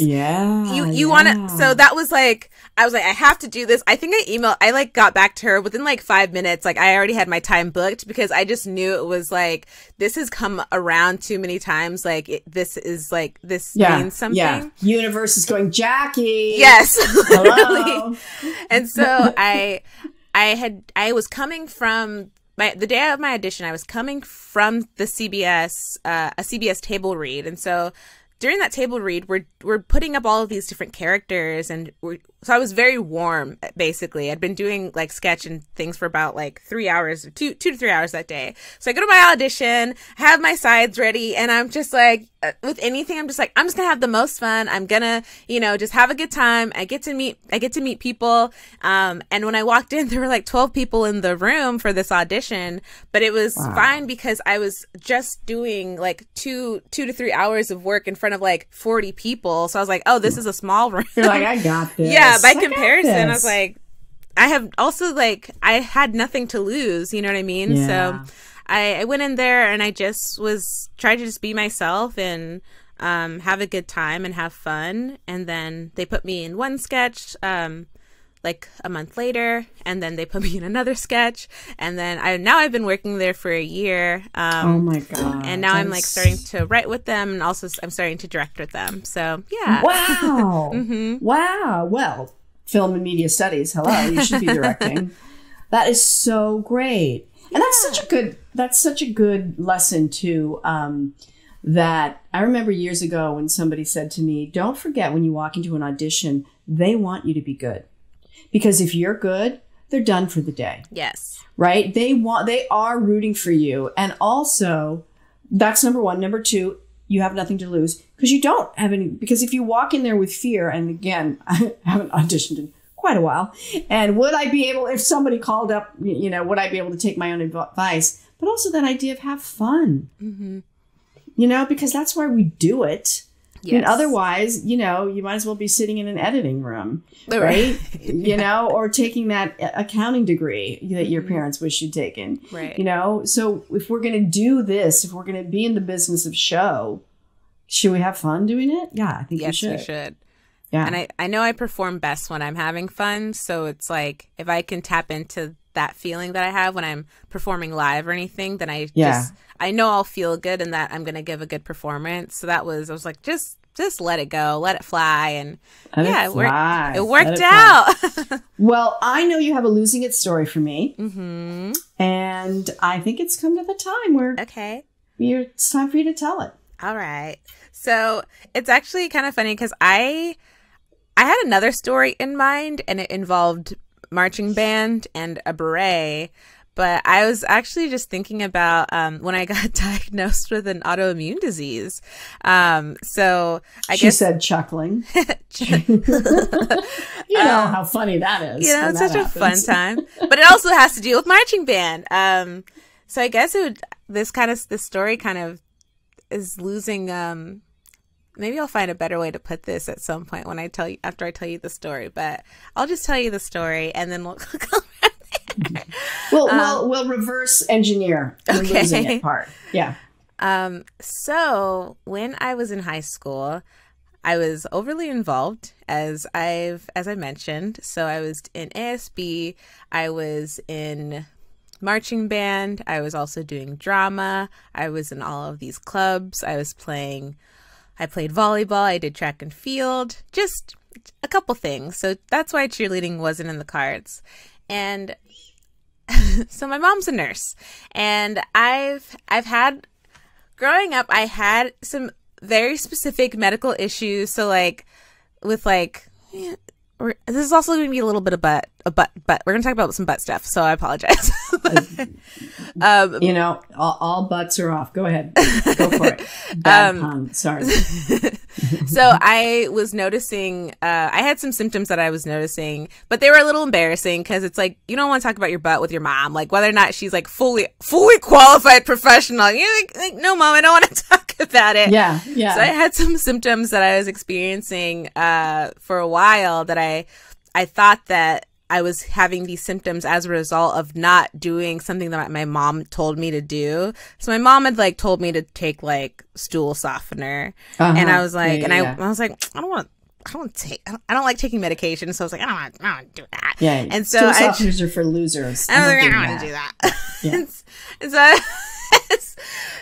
you want to, so that was like, I was like, I have to do this. I think I like got back to her within like 5 minutes. Like I already had my time booked because I just knew it was like, this has come around too many times. Like this means something. Yeah. Universe is going, Jackie. Yes. Hello. And so I was coming from the day of my audition. I was coming from the CBS, a CBS table read, and so during that table read, we're putting up all of these different characters, and so I was very warm. Basically, I'd been doing like sketch and things for about like 3 hours, 2 to 3 hours that day. So I go to my audition, have my sides ready, and I'm just like, with anything, I'm just like, I'm just gonna have the most fun. I'm gonna, just have a good time. I get to meet people. And when I walked in, there were like 12 people in the room for this audition, but it was fine because I was just doing like 2 to 3 hours of work in front of like 40 people. So I was like, oh, this is a small room. You're like, I got this. Yeah, by comparison, I was like, I had nothing to lose. You know what I mean? Yeah. So I went in there and I just tried to just be myself and have a good time and have fun. And then they put me in one sketch like a month later, and then they put me in another sketch, and then I've been working there for a year. Oh my God. And now I'm like starting to write with them, and also I'm starting to direct with them. So yeah. Wow. Wow. Well, film and media studies. Hello, you should be directing. That is so great. And that's such a good lesson too. That I remember years ago when somebody said to me, don't forget when you walk into an audition, they want you to be good. Because if you're good, they're done for the day. Yes. Right? They are rooting for you. And also, that's number one. Number two, you have nothing to lose because you don't have any, because if you walk in there with fear, and again, I haven't auditioned in quite a while. And would I be able, if somebody called up, would I be able to take my own advice? But also that idea of have fun, because that's why we do it. Yes. And otherwise, you might as well be sitting in an editing room, right? Or taking that accounting degree that your parents wish you'd taken, right? So if we're going to do this, if we're going to be in the business of show, should we have fun doing it? Yeah, I think we should. Yes, we should. Yeah. And I know I perform best when I'm having fun. So it's like, if I can tap into that feeling that I have when I'm performing live or anything, then I know I'll feel good and that I'm going to give a good performance. So I was like, just let it go, let it fly. And it worked out. Well, I know you have a losing it story for me. Mm-hmm. And I think it's come to the time where it's time for you to tell it. All right. So it's actually kind of funny because I had another story in mind, and it involved marching band and a beret, But I was actually just thinking about when I got diagnosed with an autoimmune disease. So I guess she said, chuckling. You know how funny that is. You know, it's such a fun time. But it also has to do with marching band. So I guess this story kind of is losing. Maybe I'll find a better way to put this at some point after I tell you the story. But I'll just tell you the story, and then we'll go. We'll reverse engineer the losing it part. Yeah. So when I was in high school, I was overly involved, as I mentioned. So I was in ASB, I was in marching band, I was also doing drama, I was in all of these clubs, I played volleyball, I did track and field, just a couple things. So that's why cheerleading wasn't in the cards. And so my mom's a nurse, and growing up, I had some very specific medical issues. So this is also going to be a little bit of butt. We're going to talk about some butt stuff. So I apologize. You know, all butts are off. Go ahead. Go for it. Bad pun. Sorry. So I was noticing, I had some symptoms that I was noticing, but they were a little embarrassing because it's like, you don't want to talk about your butt with your mom, like whether or not she's like fully qualified professional. You're like, no, mom, I don't want to talk about it. Yeah. So I had some symptoms that I was experiencing for a while that I thought that I was having these symptoms as a result of not doing something that my mom told me to do. So my mom had told me to take stool softener, and I was like, I was like, I don't like taking medication. So I was like, I don't want to do that. Yeah. And so stool softeners are for losers. I was like, I don't want to do that. Yeah.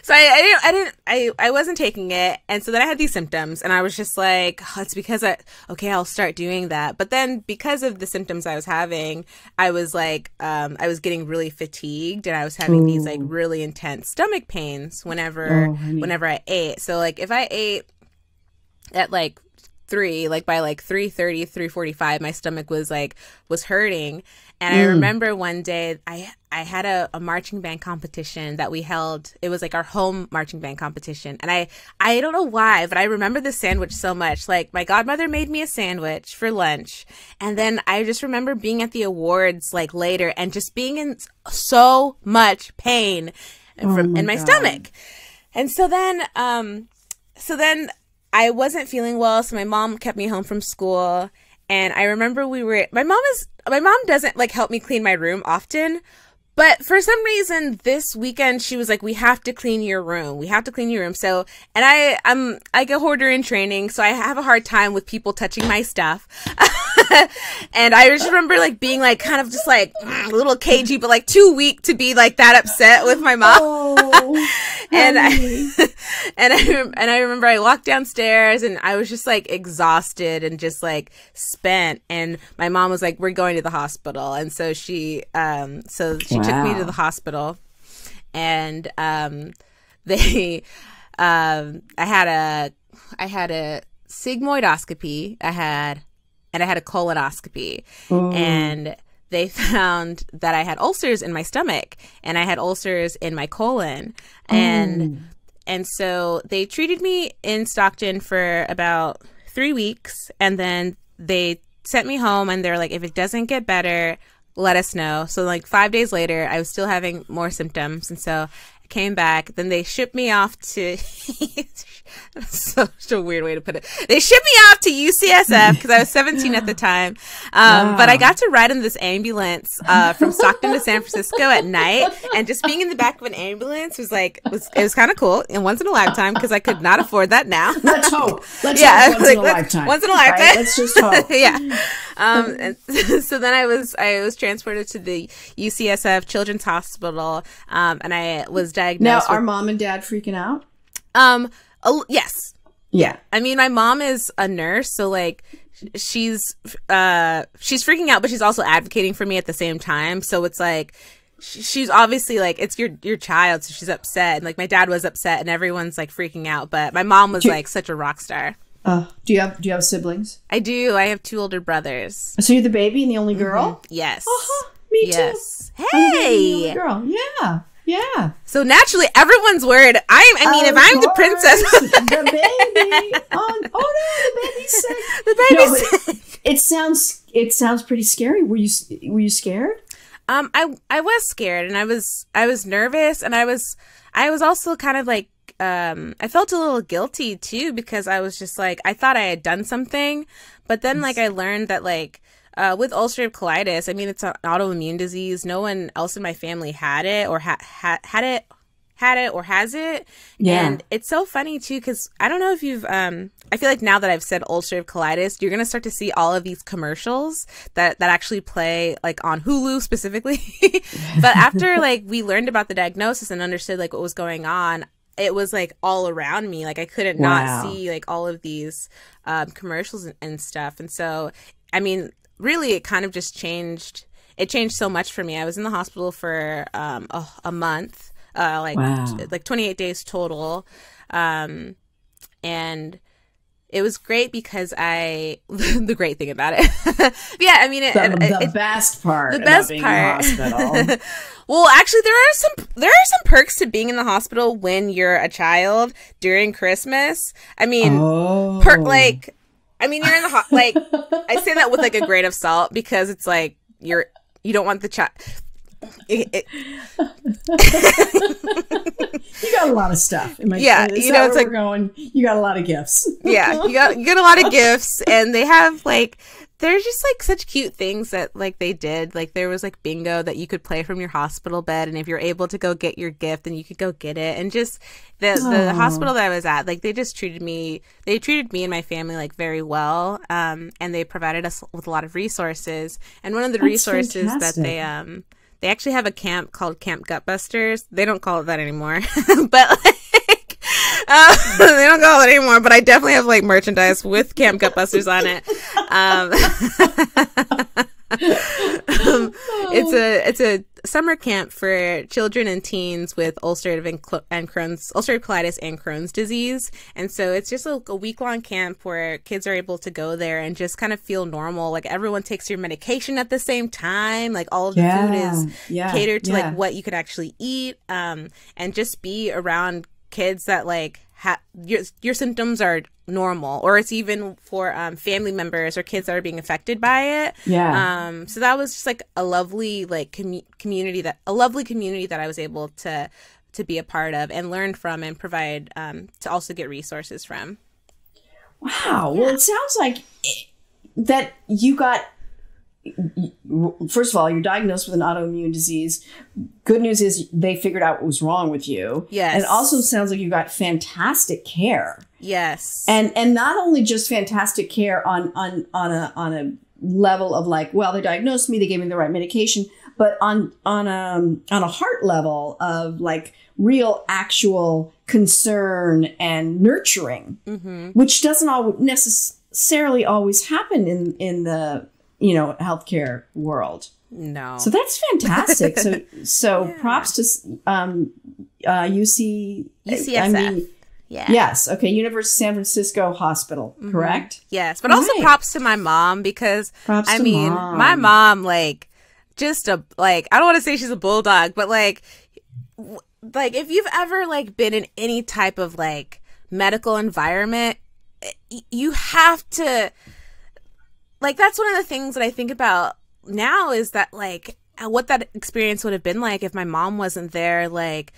So I wasn't taking it. And so then I had these symptoms, and I was just like, oh, it's because I'll start doing that. But then because of the symptoms I was having, I was I was getting really fatigued, and I was having these really intense stomach pains whenever I ate. So if I ate at 3, by 3:30, 3:45, my stomach was hurting. And I remember one day I had a marching band competition that we held. It was our home marching band competition. And I don't know why, but I remember the sandwich so much. My godmother made me a sandwich for lunch. And then I just remember being at the awards later and just being in so much pain in my stomach. And so then I wasn't feeling well. So my mom kept me home from school. And I remember my mom doesn't help me clean my room often, but for some reason this weekend she was like, we have to clean your room. So, and I'm a hoarder in training, so I have a hard time with people touching my stuff. And I just remember being kind of just a little cagey, but too weak to be that upset with my mom. Oh, and I remember I walked downstairs and I was just exhausted and just spent, and my mom was like, we're going to the hospital. And so she took me to the hospital, and I had a sigmoidoscopy, I had a colonoscopy. And they found that I had ulcers in my stomach, and I had ulcers in my colon. And so they treated me in Stockton for about 3 weeks, and then they sent me home, and they're like, if it doesn't get better, let us know. So 5 days later, I was still having more symptoms, and so I came back. Then they shipped me off to such a weird way to put it. They shipped me off to UCSF because I was 17 at the time. But I got to ride in this ambulance from Stockton to San Francisco at night, and just being in the back of an ambulance was kind of cool and once in a lifetime, because I could not afford that now. Let's hope. Once in a lifetime. Once in a lifetime. Right? Let's just hope. Yeah. And so then I was transported to the UCSF Children's Hospital, and I was diagnosed. Now, are mom and dad freaking out? Yes. Yeah. I mean, my mom is a nurse, so she's freaking out, but she's also advocating for me at the same time. So it's she's obviously it's your child, so she's upset, and my dad was upset, and everyone's freaking out. But my mom was such a rock star. Do you have siblings? I do. I have 2 older brothers. So you're the baby and the only girl? Yes. Me Me yes. too. Hey, girl. Yeah. Yeah. So naturally, everyone's worried. I mean, if I'm the princess, the baby. Oh no, the baby's sick. The baby's sick. It sounds pretty scary. Were you scared? I was scared, and I was nervous, and I was also kind of like, I felt a little guilty too, because I was just like, I thought I had done something, but then like I learned that like, with ulcerative colitis, I mean, it's an autoimmune disease. No one else in my family had it or had it or has it. Yeah. And it's so funny too, because I don't know if you've, I feel like now that I've said ulcerative colitis, you're going to start to see all of these commercials that actually play like on Hulu specifically. But after like we learned about the diagnosis and understood like what was going on, it was like all around me. Like I couldn't not see like all of these commercials and stuff. And so, I mean, really, it kind of just changed. It changed so much for me. I was in the hospital for a month, like 28 days total. And it was great because the great thing about it. Yeah, I mean, the best part. The best being part. In the hospital. Well, actually, there are some perks to being in the hospital when you're a child during Christmas. I mean, I mean, you're in the like, I say that with like a grain of salt because it's like you don't want the child. You got a lot of stuff. You know, it's like going. You got a lot of gifts. Yeah, you got a lot of gifts, and they have like. There's just like such cute things that like they did. Like there was like bingo that you could play from your hospital bed, and if you're able to go get your gift, then you could go get it. And just the hospital that I was at, like they treated me and my family like very well. And they provided us with a lot of resources. And one of the resources fantastic. That they actually have a camp called Camp Gutbusters. They don't call it that anymore, but like. They don't call it anymore, but I definitely have like merchandise with Camp Gutbusters on it. It's a summer camp for children and teens with ulcerative colitis and Crohn's disease, and so it's just a week-long camp where kids are able to go there and just kind of feel normal. Like everyone takes your medication at the same time. Like all of the food is catered to like what you could actually eat, and just be around kids that like your symptoms are normal, or it's even for family members or kids that are being affected by it. So that was just like a lovely like community that I was able to be a part of and learn from and provide to also get resources from. Wow. Well, it sounds like that you got. First of all, you're diagnosed with an autoimmune disease. Good news is they figured out what was wrong with you. Yes. And it also sounds like you got fantastic care. Yes. And not only just fantastic care on a level of like, well, they diagnosed me, they gave me the right medication, but on a heart level of like real actual concern and nurturing, which doesn't necessarily always happen in the healthcare world. No. So that's fantastic. So props to UCSF. Yes. Okay. University of San Francisco Hospital. Correct. Yes. But also props to my mom because my mom like just I don't want to say she's a bulldog, but like if you've ever like been in any type of like medical environment, you have to. Like, that's one of the things that I think about now is that, like, what that experience would have been like if my mom wasn't there, like,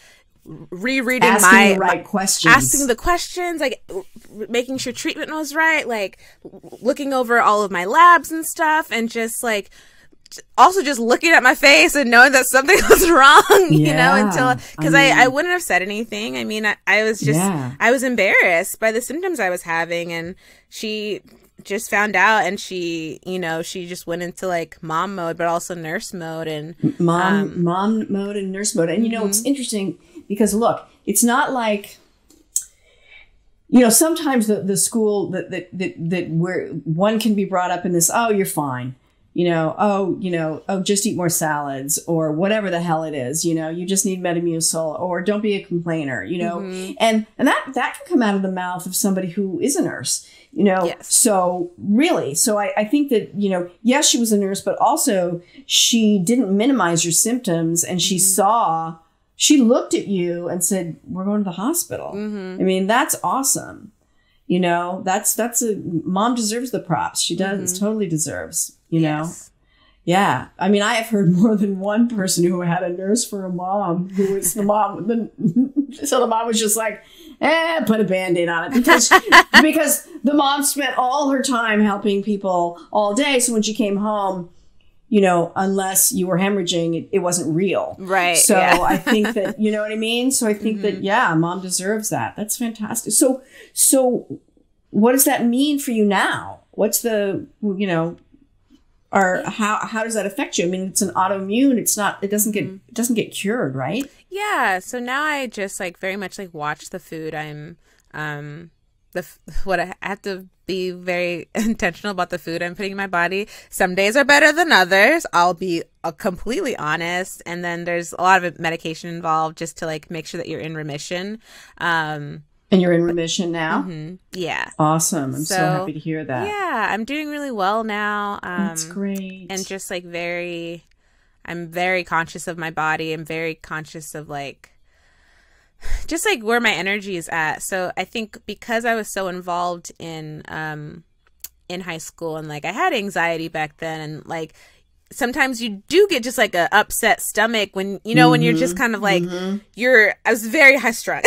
rereading asking the right questions. Asking the questions, like, making sure treatment was right, like, looking over all of my labs and stuff, and just, like, also just looking at my face and knowing that something was wrong, you know, until, because I wouldn't have said anything. I mean, I was just, I was embarrassed by the symptoms I was having, and she just found out, and she just went into like mom mode, but also nurse mode, and mom mode and nurse mode. And it's interesting because look, it's not like sometimes the school that where one can be brought up in this, oh, you're fine, just eat more salads or whatever the hell it is, you just need Metamucil, or don't be a complainer, and that can come out of the mouth of somebody who is a nurse, Yes. So really, I think that, yes, she was a nurse, but also she didn't minimize your symptoms, and she looked at you and said, we're going to the hospital. I mean, that's awesome. That's a mom deserves the props. She does totally deserves, Yes. Yeah. I mean, I have heard more than one person who had a nurse for a mom who was the mom. So the mom was just like, put a Band-Aid on it because the mom spent all her time helping people all day. So when she came home, unless you were hemorrhaging, it wasn't real. Right. So I think that, you know what I mean? So I think that, mom deserves that. That's fantastic. So what does that mean for you now? What's the, or how does that affect you? I mean, it's an autoimmune. It doesn't get cured, right? Yeah. So now I just very much watch the food I'm, what I have to be very intentional about the food I'm putting in my body. Some days are better than others. I'll be completely honest. And then there's a lot of medication involved just to make sure that you're in remission. And you're in remission now? Yeah. Awesome. I'm so happy to hear that. Yeah. I'm doing really well now. That's great. And just I'm very conscious of my body. I'm very conscious of just where my energy is at. So I think because I was so involved in high school, and I had anxiety back then, and sometimes you do get just a upset stomach when when you're just kind of I was very high strung.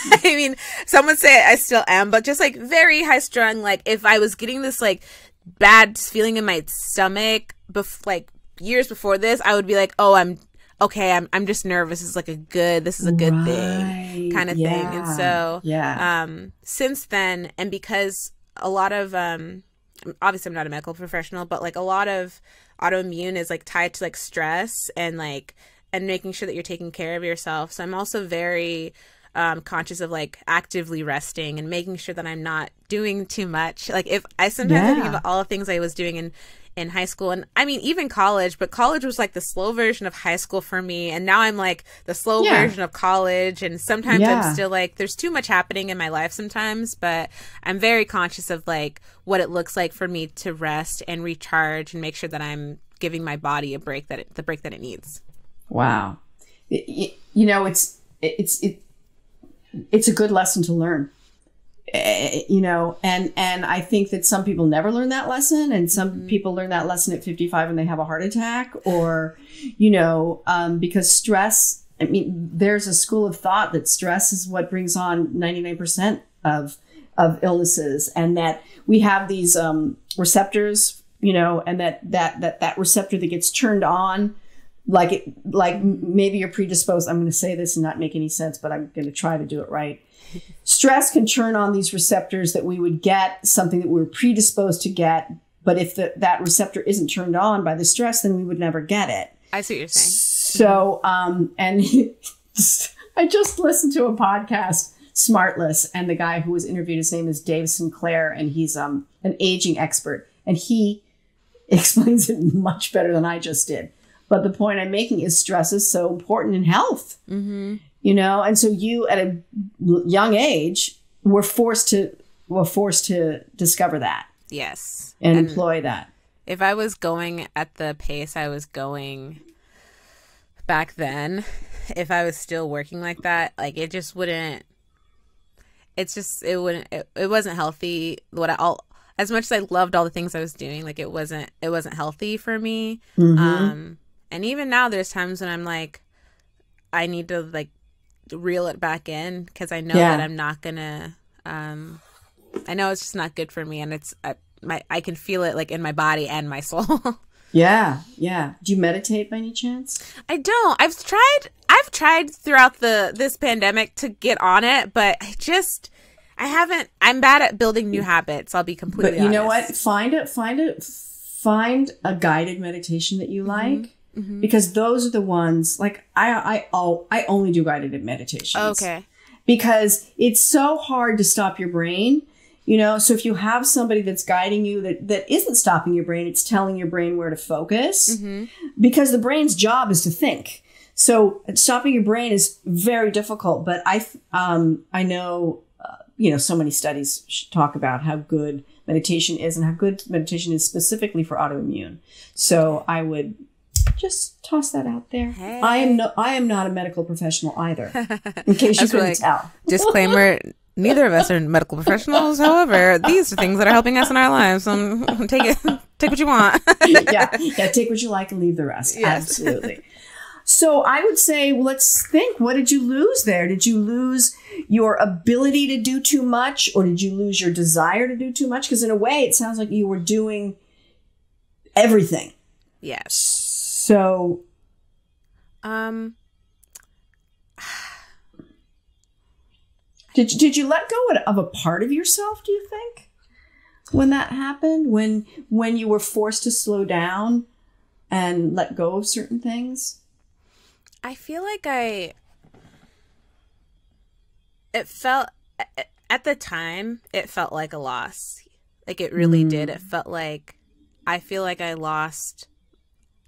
I mean, some would say I still am, but just very high strung. If I was getting this bad feeling in my stomach years before this, I would be oh, I'm okay, I'm just nervous. This is a good thing kind of thing. And so since then, and because a lot of obviously I'm not a medical professional, but a lot of autoimmune is tied to stress and and making sure that you're taking care of yourself. So I'm also very conscious of actively resting and making sure that I'm not doing too much. If I sometimes I think about all the things I was doing in high school, and I mean even college, but college was the slow version of high school for me, and now I'm the slow version of college, and sometimes I'm still there's too much happening in my life sometimes, but I'm very conscious of what it looks like for me to rest and recharge and make sure that I'm giving my body the break that it needs. Wow. It's a good lesson to learn. And I think that some people never learn that lesson, and some people learn that lesson at 55 and they have a heart attack, or, because stress, I mean, there's a school of thought that stress is what brings on 99% of illnesses, and that we have these receptors, and that receptor that gets turned on, maybe you're predisposed. I'm going to say this and not make any sense, but I'm going to try to do it right. Stress can turn on these receptors that we would get something that we're predisposed to get. But if that receptor isn't turned on by the stress, then we would never get it. I see what you're saying. So, and I just listened to a podcast, Smartless, and the guy who was interviewed, his name is Dave Sinclair, and he's an aging expert, and he explains it much better than I just did. But the point I'm making is stress is so important in health, and so you at a young age were forced to discover that. Yes. And employ that. If I was going at the pace I was going back then, if I was still working like that, it just wouldn't, it wasn't healthy. As much as I loved all the things I was doing, it wasn't healthy for me. And even now there's times when I'm I need to reel it back in, because I know that I'm not gonna, I know it's just not good for me, and I can feel it in my body and my soul. Yeah. Do you meditate by any chance? I don't. I've tried throughout this pandemic to get on it, but I haven't. I'm bad at building new habits. I'll be completely honest. But you know what? Find a guided meditation that you like. Because those are the ones I only do guided meditations. Okay. Because it's so hard to stop your brain. You know, so if you have somebody that's guiding you that isn't stopping your brain, it's telling your brain where to focus, because the brain's job is to think. So stopping your brain is very difficult. But I know, you know, so many studies talk about how good meditation is and how good meditation is specifically for autoimmune. So I would just toss that out there. Hey. I am not a medical professional either, in case you couldn't tell. Disclaimer. Neither of us are medical professionals. However, these are things that are helping us in our lives. Take what you want. yeah, take what you like and leave the rest. Yes. Absolutely. So I would say, let's think. What did you lose there? Did you lose your ability to do too much, or did you lose your desire to do too much? Because in a way, it sounds like you were doing everything. Yes. So, Did you let go of a part of yourself, do you think, when that happened? When you were forced to slow down and let go of certain things? I feel like it felt, at the time, it felt like a loss. Like it really did. It felt like, I feel like I lost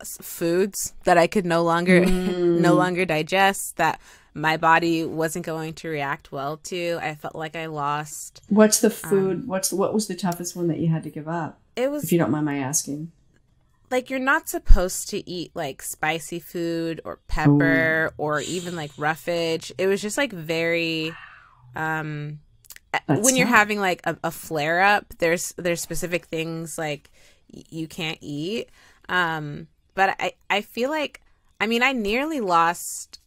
foods that I could no longer digest, that my body wasn't going to react well to. I felt like I lost. What's the food? What was the toughest one that you had to give up? It was, if you don't mind my asking. Like, you're not supposed to eat like spicy food or pepper or even like roughage. It was just like very, when you're having like a flare up, there's specific things like you can't eat. But I feel like, I mean, I nearly lost,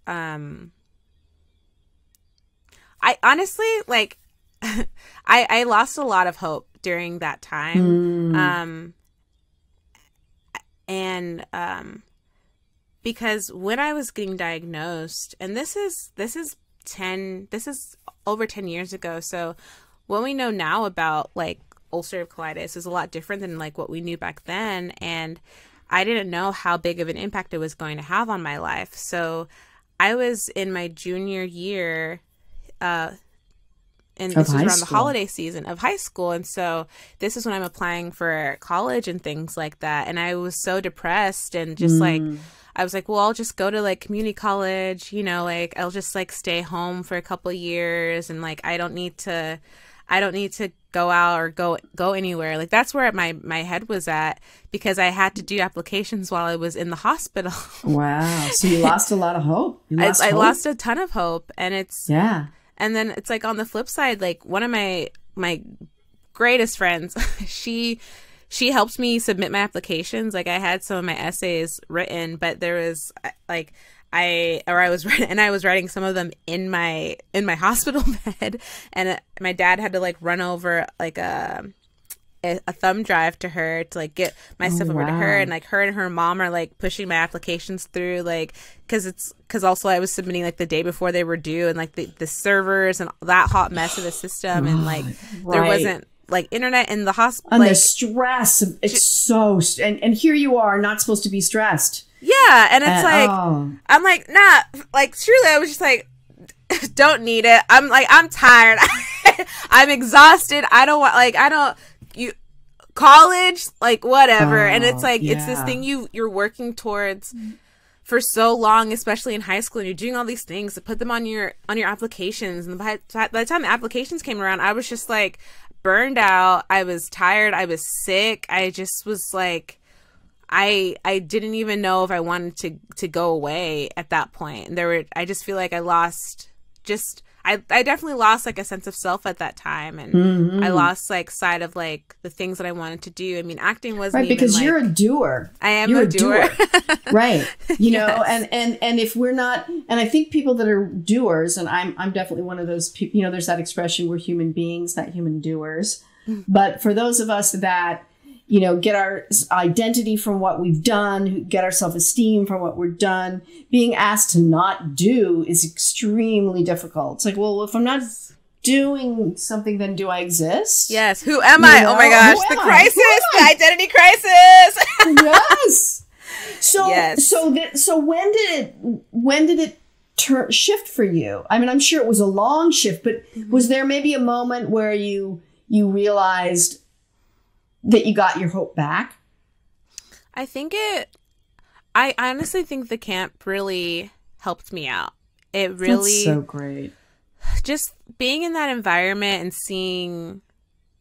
I honestly, like, I lost a lot of hope during that time. Because when I was getting diagnosed, and this is over 10 years ago. So what we know now about like ulcerative colitis is a lot different than like what we knew back then. And I didn't know how big of an impact it was going to have on my life. So I was in my junior year, and this was around the holiday season of high school. And so this is when I'm applying for college and things like that. And I was so depressed and just like, I was like, well, I'll just go to like community college, you know, like I'll just like stay home for a couple of years. And like, I don't need to go out or go anywhere. Like that's where my head was at, because I had to do applications while I was in the hospital. Wow. So you lost a lot of hope. I lost a ton of hope. And yeah. And then it's like on the flip side, like one of my greatest friends, she helps me submit my applications. Like I had some of my essays written, but there was like I was writing some of them in my hospital bed, and my dad had to like run over like a thumb drive to her to like get my stuff over to her, and like her and her mom are like pushing my applications through, like because also I was submitting like the day before they were due, and like the servers and that hot mess of the system, and like there wasn't like internet in the hospital, and like, the stress, it's so and here you are not supposed to be stressed. Yeah, and it's like I'm like, nah, like truly I was just like, don't need it. I'm tired. I'm exhausted. College, like whatever. And it's like, it's this thing you're working towards for so long, especially in high school, and you're doing all these things to put them on your applications. And by the time the applications came around, I was just like burned out. I was tired. I was sick. I just was like, I didn't even know if I wanted to go away at that point. And I just feel like I lost I definitely lost like a sense of self at that time, and I lost like sight of like the things that I wanted to do. I mean, acting wasn't right, because even, you're a doer. I am a doer. Right. You know, and if we're not, and I think people that are doers, and I'm definitely one of those people, you know, there's that expression, we're human beings, not human doers. But for those of us that, you know, get our identity from what we've done, get our self-esteem from what we're done, being asked to not do is extremely difficult. It's like, well, if I'm not doing something, then do I exist? Yes. Who am I? Oh my gosh. The crisis, the identity crisis. Yes. So, yes. So when did it shift for you? I mean, I'm sure it was a long shift, but was there maybe a moment where you you realized that you got your hope back? I honestly think the camp really helped me out. It really, that's so great. Just being in that environment and seeing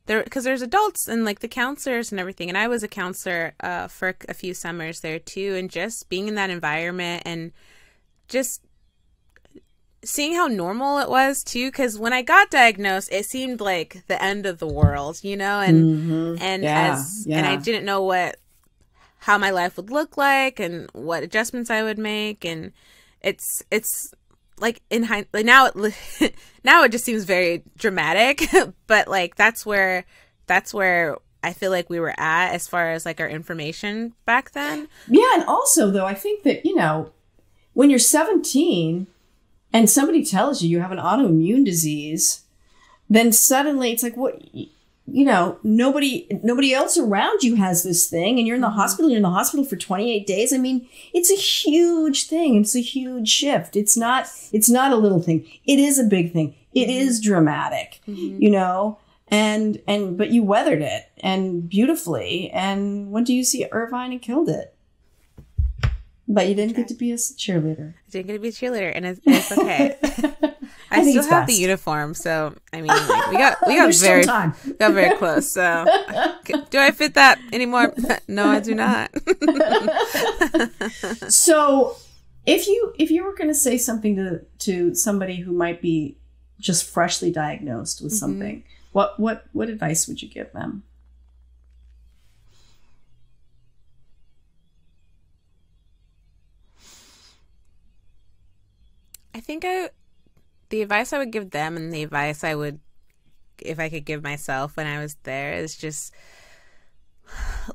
there, because there's adults and like the counselors and everything. And I was a counselor for a few summers there too. And just being in that environment and just seeing how normal it was too. Because when I got diagnosed, it seemed like the end of the world, you know, and and I didn't know how my life would look like and what adjustments I would make. And it's like now it just seems very dramatic, but like that's where I feel like we were at as far as like our information back then. Yeah. And also though, I think that, you know, when you're 17 and somebody tells you have an autoimmune disease, then suddenly it's like, what, you know, nobody else around you has this thing, and you're in the hospital for 28 days. I mean, it's a huge thing. It's a huge shift. It's not a little thing. It is a big thing. It is dramatic, you know, but you weathered it and beautifully. And went to UC Irvine and killed it. But you didn't get to be a cheerleader. I didn't get to be a cheerleader, and it's okay. I still have the uniform, so I mean, like, we got very close. So, do I fit that anymore? No, I do not. So, if you were going to say something to somebody who might be just freshly diagnosed with something, what advice would you give them? I think the advice I would give them, and the advice I would, if I could give myself when I was there, is just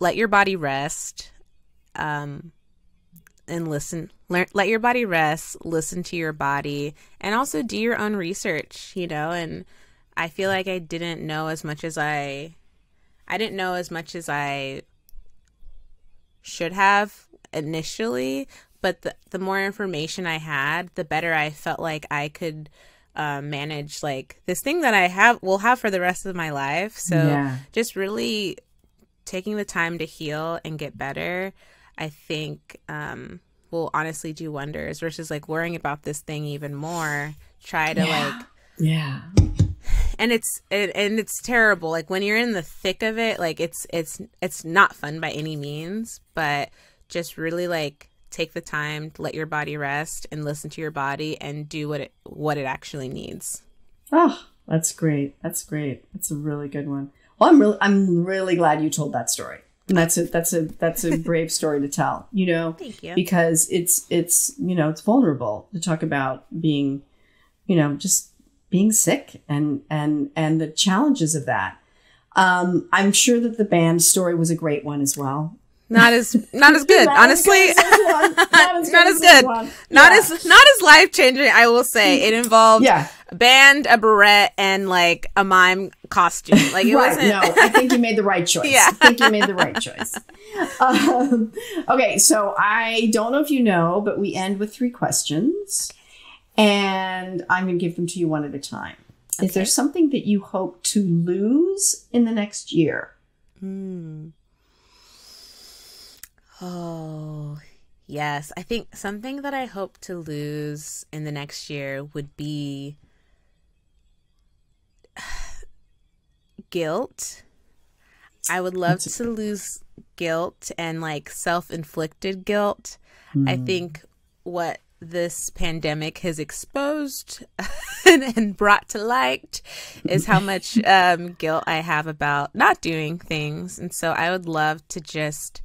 let your body rest, and listen. Let your body rest. Listen to your body, and also do your own research. You know, and I feel like I didn't know as much as I should have initially. But the more information I had, the better I felt like I could manage like this thing that I will have for the rest of my life. So just really taking the time to heal and get better, I think will honestly do wonders versus like worrying about this thing even more. Try to and it's terrible. Like when you're in the thick of it, like it's not fun by any means, but just really like take the time to let your body rest and listen to your body and do what it actually needs. Oh, that's great. That's great. That's a really good one. Well, I'm really glad you told that story. And that's a brave story to tell, you know. Thank you. Because it's you know, it's vulnerable to talk about being, you know, just being sick and the challenges of that. I'm sure that the band story was a great one as well. Not as good, honestly. Not as good. Not as life changing. I will say it involved a band, a barrette, and like a mime costume. Like it wasn't. No, I think you made the right choice. Yeah. I think you made the right choice. Okay, so I don't know if you know, but we end with 3 questions, and I'm going to give them to you one at a time. Okay. Is there something that you hope to lose in the next year? Oh, yes. I think something that I hope to lose in the next year would be guilt. I would love to lose guilt and like self-inflicted guilt. I think what this pandemic has exposed and brought to light is how much guilt I have about not doing things. And so I would love to just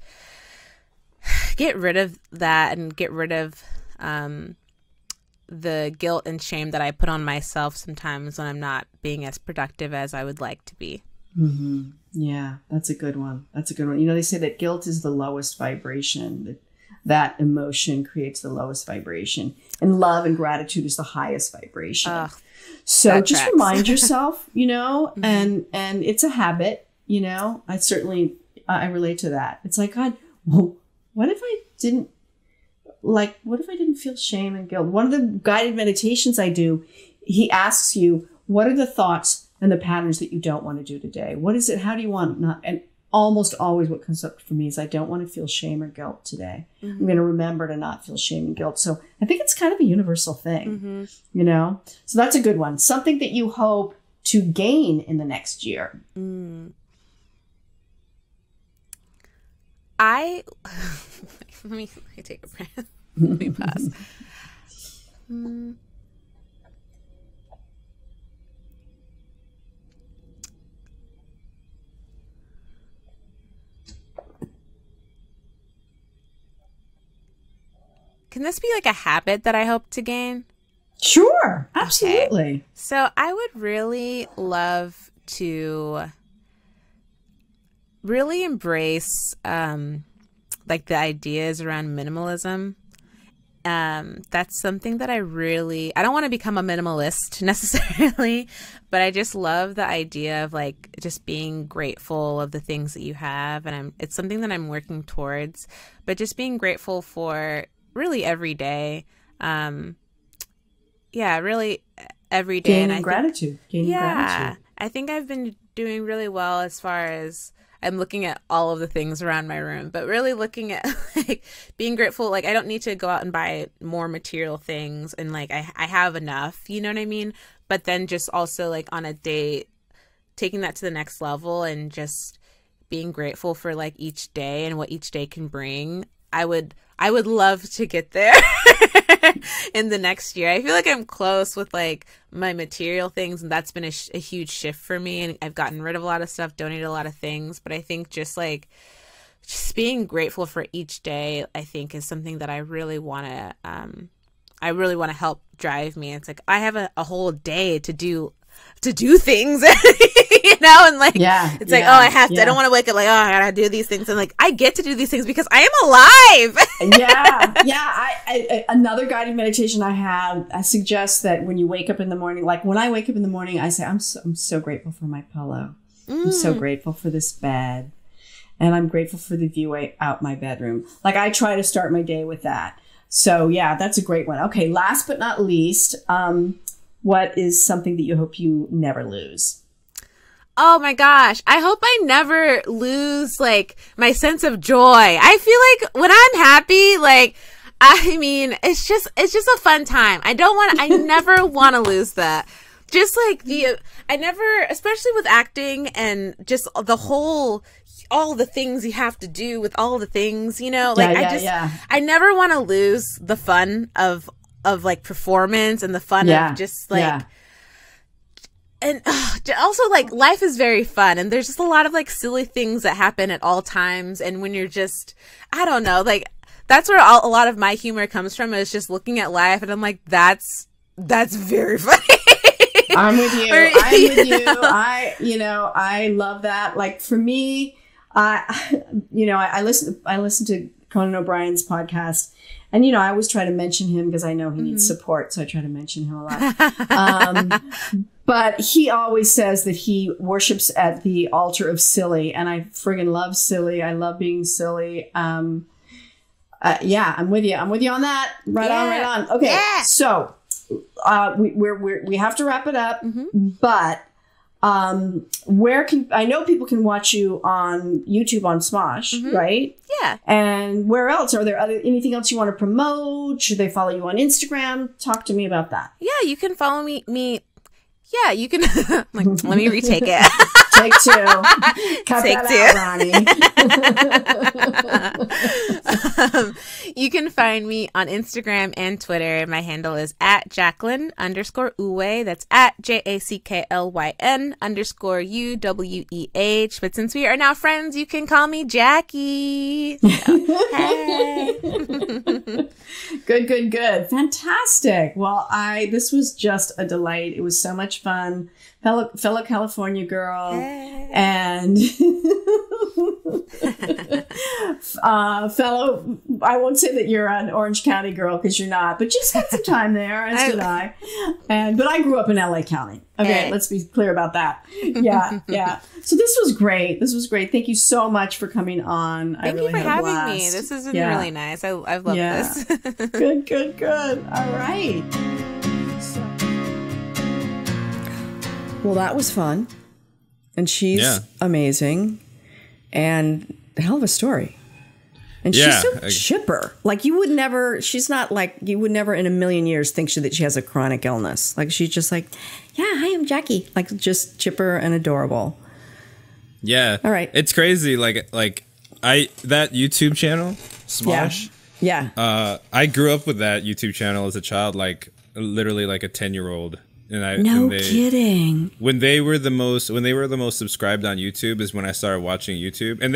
get rid of that and get rid of the guilt and shame that I put on myself sometimes when I'm not being as productive as I would like to be. Yeah, that's a good one. That's a good one. You know, they say that guilt is the lowest vibration, that emotion creates the lowest vibration, and love and gratitude is the highest vibration. So just remind yourself, you know, and it's a habit, you know. I relate to that. It's like, God, well, what if I didn't feel shame and guilt? One of the guided meditations I do, he asks you, what are the thoughts and the patterns that you don't want to do today. What is it? How do you want not? And almost always what comes up for me is I don't want to feel shame or guilt today. I'm going to remember to not feel shame and guilt. So I think it's kind of a universal thing, you know? So that's a good one. Something that you hope to gain in the next year. Let me take a breath. Let me pause. Can this be like a habit that I hope to gain? Sure, absolutely. Okay. So I would really love to really embrace like the ideas around minimalism. That's something that I don't want to become a minimalist necessarily, but I just love the idea of like just being grateful of the things that you have. And it's something that I'm working towards, but just being grateful for really every day. Really every day. Gaining gratitude. I think I've been doing really well as far as I'm looking at all of the things around my room, but really looking at like being grateful. Like I don't need to go out and buy more material things, and like I have enough, you know what I mean? But then just also like on a day, taking that to the next level and just being grateful for like each day and what each day can bring. I would love to get there in the next year. I feel like I'm close with like my material things, and that's been a huge shift for me. And I've gotten rid of a lot of stuff, donated a lot of things. But I think just being grateful for each day, I think is something that I really want to help drive me. It's like I have a whole day to do things, you know, and like it's like, oh, I have to. I don't want to wake up like, oh, I gotta do these things, and like I get to do these things because I am alive. I another guided meditation I suggest that when you wake up in the morning, like when I wake up in the morning, I say I'm so grateful for my pillow. I'm so grateful for this bed, and I'm grateful for the view out my bedroom. Like I try to start my day with that. So yeah, that's a great one. Okay, last but not least, what is something that you hope you never lose? Oh my gosh. I hope I never lose like my sense of joy. I feel like when I'm happy, like, I mean, it's just a fun time. I never want to lose that. Just like especially with acting and just all the things you have to do with all the things, you know, like I never want to lose the fun of like performance and the fun of just like, and also like life is very fun, and there's just a lot of like silly things that happen at all times. And when you're just, I don't know, like that's where a lot of my humor comes from, is just looking at life, and I'm like, that's very funny. I'm with you. I love that. Like for me, I listen to Conan O'Brien's podcast. And, you know, I always try to mention him because I know he needs support. So I try to mention him a lot. But he always says that he worships at the altar of silly. And I friggin' love silly. I love being silly. I'm with you. I'm with you on that. Right on. Okay. Yeah. So we have to wrap it up. But I know people can watch you on YouTube on Smosh, right? Yeah. And where else? Are there anything else you want to promote? Should they follow you on Instagram? Talk to me about that. Yeah, you can follow me. Yeah, you can. Like, let me retake it. Take two. Cut Take that two. You can find me on Instagram and Twitter. My handle is @Jacklyn_Uweh. That's @JACKLYN_UWEH. But since we are now friends, you can call me Jackie. So, hey. Good. Fantastic. Well, this was just a delight. It was so much fun. Fellow California girl. Hey. And fellow, I won't say that you're an Orange County girl because you're not, but you spent some time there, as did I. But I grew up in LA County. Okay, Let's be clear about that. Yeah. So this was great. Thank you so much for coming on. Thank you for having me. This has been really nice. I've loved this. Good. All right. Well, that was fun. And she's amazing. And hell of a story. And she's so chipper. Like you would never, she's not like, you would never in a million years think that she has a chronic illness. Like she's just like, yeah, hi, I'm Jackie. Like just chipper and adorable. Yeah. All right. It's crazy. That YouTube channel, Smosh. Yeah. I grew up with that YouTube channel as a child, like literally like a 10-year-old. And no kidding. When they were the most subscribed on YouTube is when I started watching YouTube. And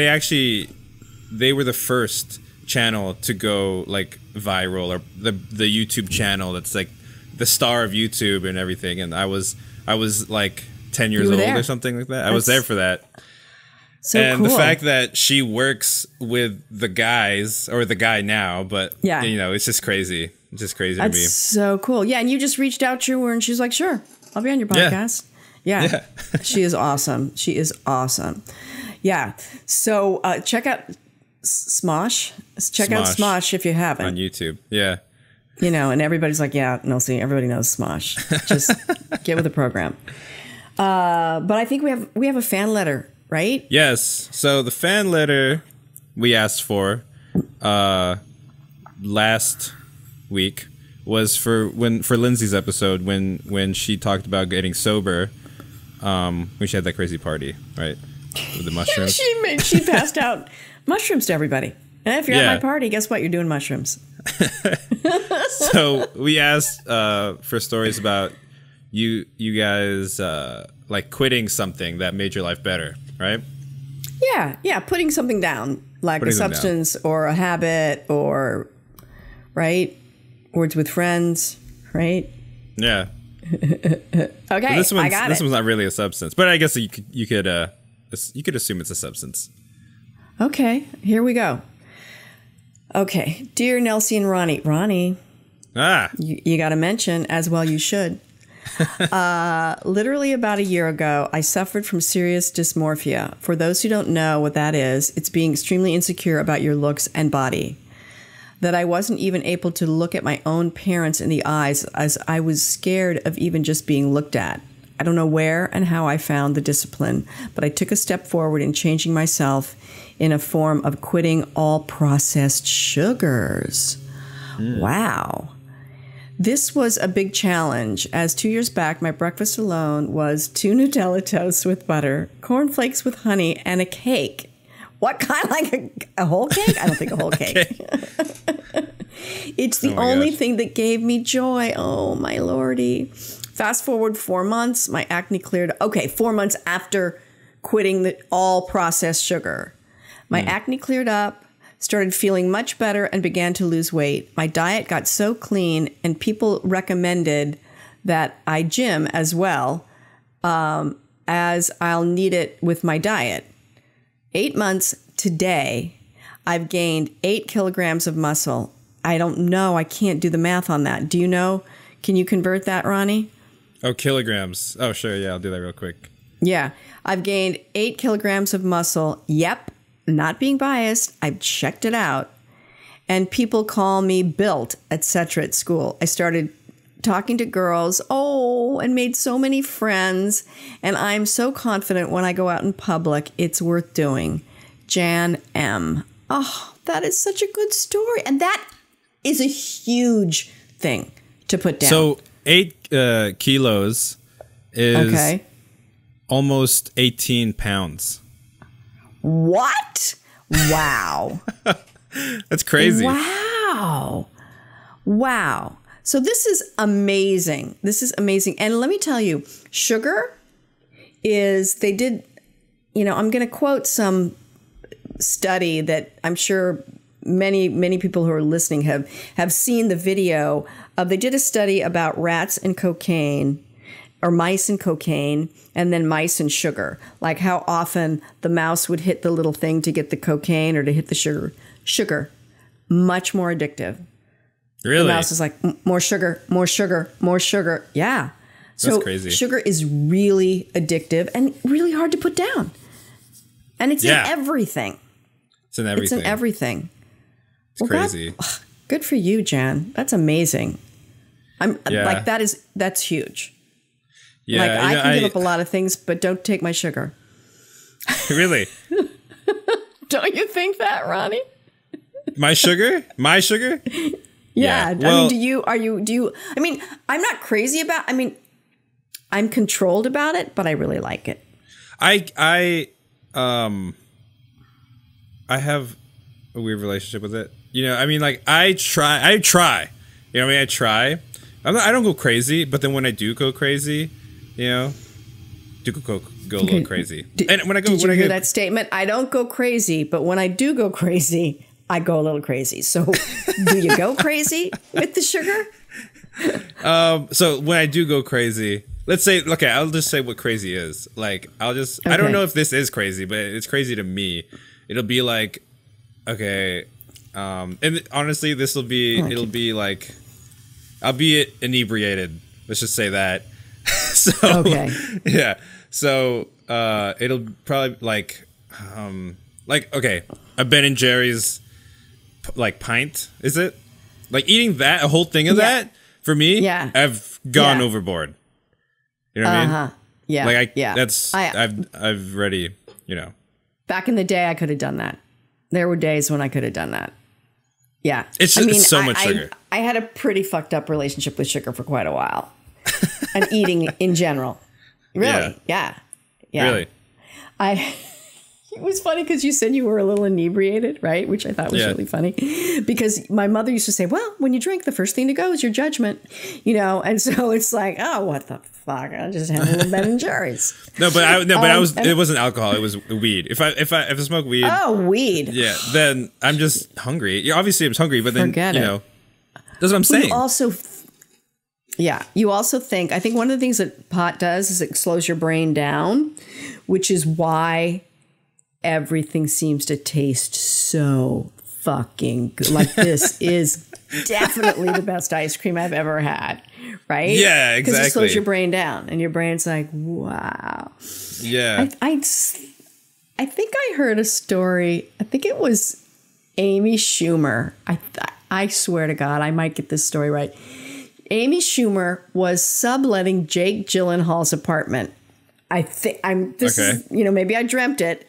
they were the first channel to go like viral, or the YouTube channel that's like the star of YouTube and everything. And I was like 10 years old or something like that. I was there for that. So and cool. The fact that she works with the guys, or the guy now, but it's just crazy. It's just crazy to me. That's so cool. Yeah, and you just reached out to her and she's like, sure, I'll be on your podcast. Yeah. She is awesome. She is awesome. Yeah. So check out Smosh. Check out Smosh if you haven't. On YouTube. Yeah. And everybody's like, yeah, Nelsie, everybody knows Smosh. Just get with the program. But I think we have a fan letter, right? Yes. So the fan letter we asked for last week was for Lindsay's episode when she talked about getting sober, when she had that crazy party, right? With the mushrooms. she passed out mushrooms to everybody. And if you're at my party, guess what? You're doing mushrooms. So we asked for stories about you guys like quitting something that made your life better, right? Yeah, putting something down, like a substance or a habit, or right, words with friends, right? Yeah. Okay, this I got it. This one's not really a substance, but I guess you could assume it's a substance. Okay, here we go. Okay, dear Nelsie and Ronnie. You got to mention, as well you should. Literally about a year ago, I suffered from serious dysmorphia. For those who don't know what that is, it's being extremely insecure about your looks and body. That I wasn't even able to look at my own parents in the eyes, as I was scared of even just being looked at. I don't know where and how I found the discipline, but I took a step forward in changing myself in a form of quitting all processed sugars. Wow. This was a big challenge, as 2 years back, my breakfast alone was 2 Nutella toasts with butter, cornflakes with honey, and a cake. What kind? Like a whole cake? I don't think a whole cake. It's the only thing that gave me joy. Oh, my lordy. Fast forward 4 months, my acne cleared. Okay, 4 months after quitting all processed sugar. My acne cleared up, started feeling much better, and began to lose weight. My diet got so clean, and people recommended that I gym as well, as I'll need it with my diet. 8 months today, I've gained 8 kilograms of muscle. I don't know. I can't do the math on that. Do you know? Can you convert that, Ronnie? Oh, kilograms. Oh, sure. Yeah, I'll do that real quick. Yeah. I've gained 8 kilograms of muscle. Yep. Not being biased. I've checked it out. And people call me built, etc. at school. I started talking to girls, and made so many friends. And I'm so confident when I go out in public, it's worth doing. Jan M. Oh, that is such a good story. And that is a huge thing to put down. So 8 kilos is almost 18 pounds. What? Wow. That's crazy. Wow. So this is amazing. And let me tell you, sugar is, they did, I'm going to quote some study that I'm sure many people who are listening have seen the video of. They did a study about rats and cocaine, or mice and cocaine, and then mice and sugar. Like how often the mouse would hit the little thing to get the cocaine or to hit the sugar. Sugar, much more addictive. Really? The mouse is like, more sugar, more sugar, more sugar. Yeah. So that's crazy. Sugar is really addictive and really hard to put down. And it's in everything. It's in everything. It's crazy. Good for you, Jan. That's amazing. That's huge. Like, I can give up a lot of things, but don't take my sugar. Really? Don't you think that, Ronnie? My sugar? My sugar? Yeah. Well, I mean, do you, I mean, I'm not crazy about, I mean, I'm controlled about it, but I really like it. I have a weird relationship with it. You know, I mean, like, I try. You know what I mean? I try. I don't go crazy, but then when I do go crazy, you know, go a little crazy. And when I go, did you hear that statement? I don't go crazy, but when I do go crazy, I go a little crazy. So, do you go crazy with the sugar? So when I do go crazy, let's say, okay, I'll just say what crazy is. Like, I don't know if this is crazy, but it's crazy to me. It'll be like, okay, and honestly, it'll be like, I'll be inebriated. Let's just say that. So, okay. Yeah. So, it'll probably like, okay, a Ben and Jerry's, like, pint, is it? Like, eating a whole thing of that, for me, I've gone overboard. You know what I mean? Yeah. Like, I've already, you know. Back in the day, I could have done that. There were days when I could have done that. Yeah. It's just it's so much sugar. I had a pretty fucked up relationship with sugar for quite a while. And eating in general. Really? Yeah. Really? It was funny because you said you were a little inebriated, right? Which I thought was really funny. Because my mother used to say, well, when you drink, the first thing to go is your judgment. You know, and so it's like, oh, what the fuck? I just had a little Ben and Jerry's. It wasn't alcohol. It was weed. If I smoke weed. Oh, weed. Yeah. Then I'm just hungry. Yeah, obviously I was hungry, but then, you know, that's what I'm saying. You also think, I think one of the things that pot does is it slows your brain down, which is why everything seems to taste so fucking good. Like, this is definitely the best ice cream I've ever had, right? Yeah, exactly. Because it slows your brain down, and your brain's like, wow. Yeah. I think I heard a story. I think it was Amy Schumer. I swear to God, I might get this story right. Amy Schumer was subletting Jake Gyllenhaal's apartment. Maybe I dreamt it.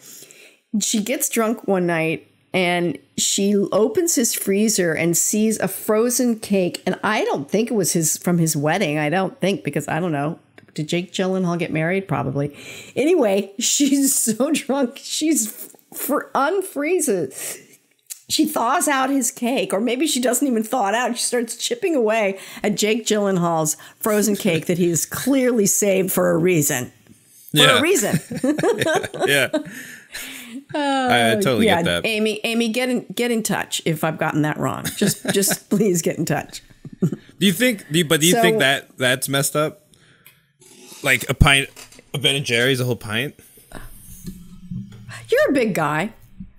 She gets drunk one night and she opens his freezer and sees a frozen cake. And I don't think it was from his wedding. I don't think, because I don't know. Did Jake Gyllenhaal get married? Probably. Anyway, she's so drunk. She's unfreezes. She thaws out his cake, or maybe she doesn't even thaw it out. She starts chipping away at Jake Gyllenhaal's frozen cake that he's clearly saved for a reason. Yeah. I totally get that. Amy, get in touch if I've gotten that wrong. Just please get in touch. Do you think that that's messed up? Like a pint of Ben and Jerry's, a whole pint? You're a big guy.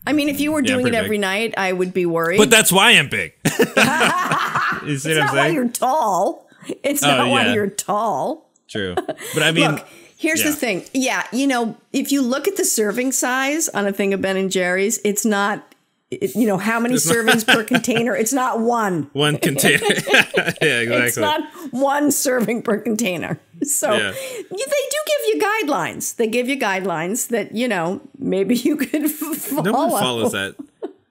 I mean, if you were doing it every night, I would be worried. But that's why I'm big. You see what I'm saying? It's not why you're tall. It's not why you're tall. True. But I mean... Look, here's the thing. Yeah, you know, if you look at the serving size on a thing of Ben and Jerry's, it's not... how many servings per container? It's not one. One container. Yeah, exactly. It's not one serving per container. So they do give you guidelines. They give you guidelines that, maybe you could follow. No one follows that.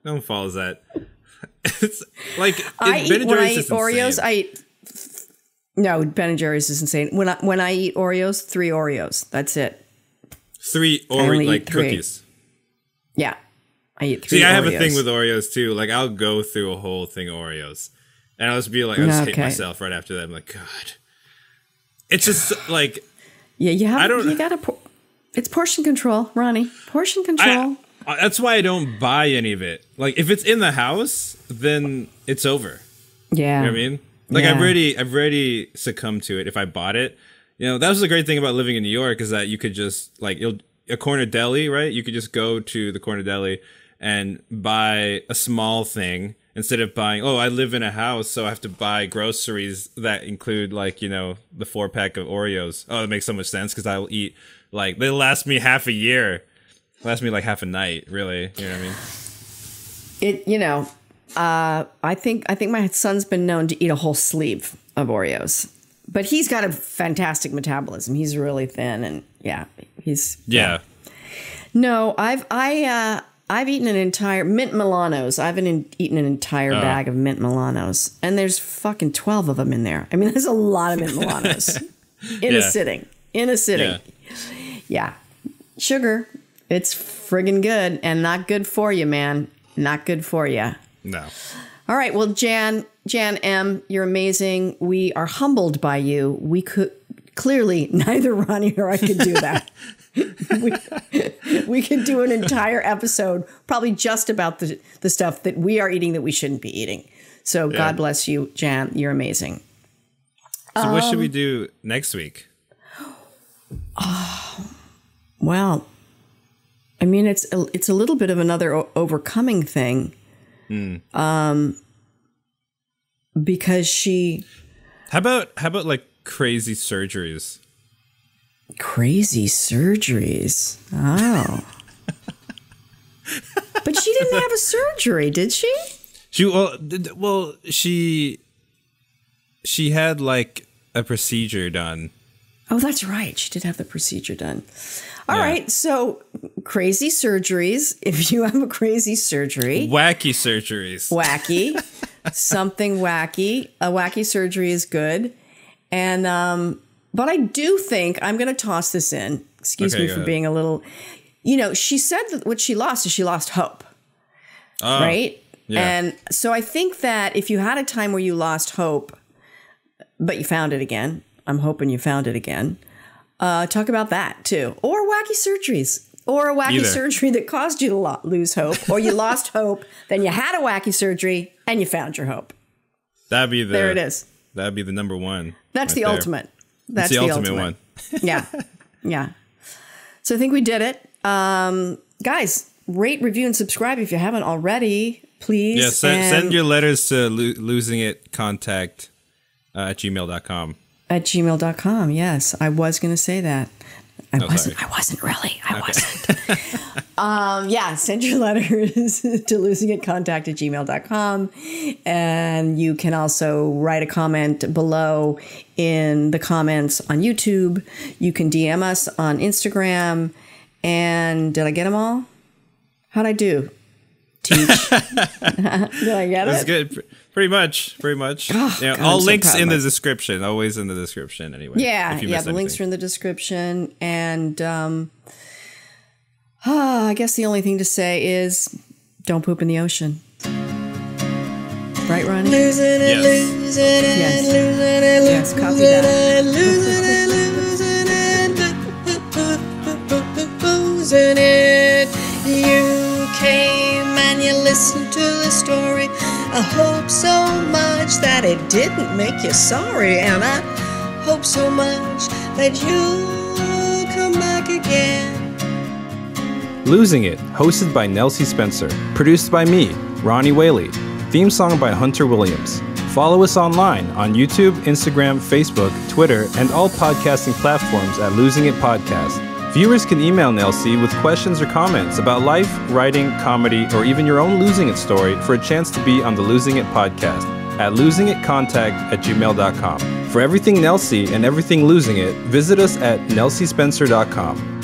No one follows that. It's like, when I eat Oreos, no, Ben and Jerry's is insane. When I eat Oreos, 3 Oreos. That's it. 3 Oreos, cookies. Yeah. I eat 3 Oreos. See, I have a thing with Oreos too. Like, I'll go through a whole thing of Oreos, and I'll just be like, I just hate myself right after that. I'm like, God, it's just like, it's portion control, Ronnie. Portion control. That's why I don't buy any of it. Like, if it's in the house, then it's over. Yeah, you know what I mean. Like, I've already succumbed to it. If I bought it, that was the great thing about living in New York, is that you could just a corner deli, right? You could just go to the corner deli and buy a small thing instead of buying, I live in a house, so I have to buy groceries that include, the 4-pack of Oreos. Oh, that makes so much sense, because I will eat, they'll last me half a year. Last me half a night, really. You know what I mean? I think my son's been known to eat a whole sleeve of Oreos. but he's got a fantastic metabolism. He's really thin, and yeah. No, I've eaten an entire mint Milanos. I've eaten an entire bag of mint Milanos, and there's fucking 12 of them in there. I mean, there's a lot of mint Milanos in a sitting. Yeah. Sugar, it's friggin' good and not good for you, man. Not good for you. No. All right. Well, Jan M., you're amazing. We are humbled by you. We could clearly neither Ronnie or I could do that. we could do an entire episode probably just about the stuff that we are eating that we shouldn't be eating. So God bless you, Jan. You're amazing. So what should we do next week? Well, I mean, it's a little bit of another overcoming thing. Because she... How about like crazy surgeries? Crazy surgeries. Oh. But she didn't have a surgery, did she? She had like a procedure done. Oh, that's right. She did have the procedure done. All right. So crazy surgeries. If you have a crazy surgery. Wacky surgeries. Wacky. Something wacky. A wacky surgery is good. And, but I do think I'm going to toss this in. Excuse me for being a little, she said that what she lost is she lost hope. Right? Yeah. And so I think that if you had a time where you lost hope, but you found it again, I'm hoping you found it again. Talk about that too. Or wacky surgeries. Or a wacky surgery that caused you to lose hope. Or you lost hope, then you had a wacky surgery and you found your hope. There it is. That'd be the number one. That's the ultimate. That's the ultimate one. Yeah. So I think we did it. Guys, rate, review, and subscribe if you haven't already, please. Yeah, send your letters to losingitcontact at gmail.com. At gmail.com, yes. I was going to say that. I wasn't really. Send your letters to losingitcontact@gmail.com. And you can also write a comment below in the comments on YouTube. You can DM us on Instagram. And did I get them all? How'd I do? Teach. Did I get it? That's good. Pretty much. Oh, God, all links in the description. Always in the description anyway. Yeah, the links are in the description. And I guess the only thing to say is don't poop in the ocean. Right, Ronnie? Losing it, copy that. Losing it. You came and you listened to the story. I hope so much that it didn't make you sorry, and I hope so much that you'll come back again. Losing It, hosted by Nelsie Spencer, produced by me, Ronnie Whaley, theme song by Hunter Williams. Follow us online on YouTube, Instagram, Facebook, Twitter, and all podcasting platforms at Losing It Podcast. Viewers can email Nelsie with questions or comments about life, writing, comedy, or even your own Losing It story for a chance to be on the Losing It podcast at losingitcontact@gmail.com. For everything Nelsie and everything Losing It, visit us at nelsiespencer.com.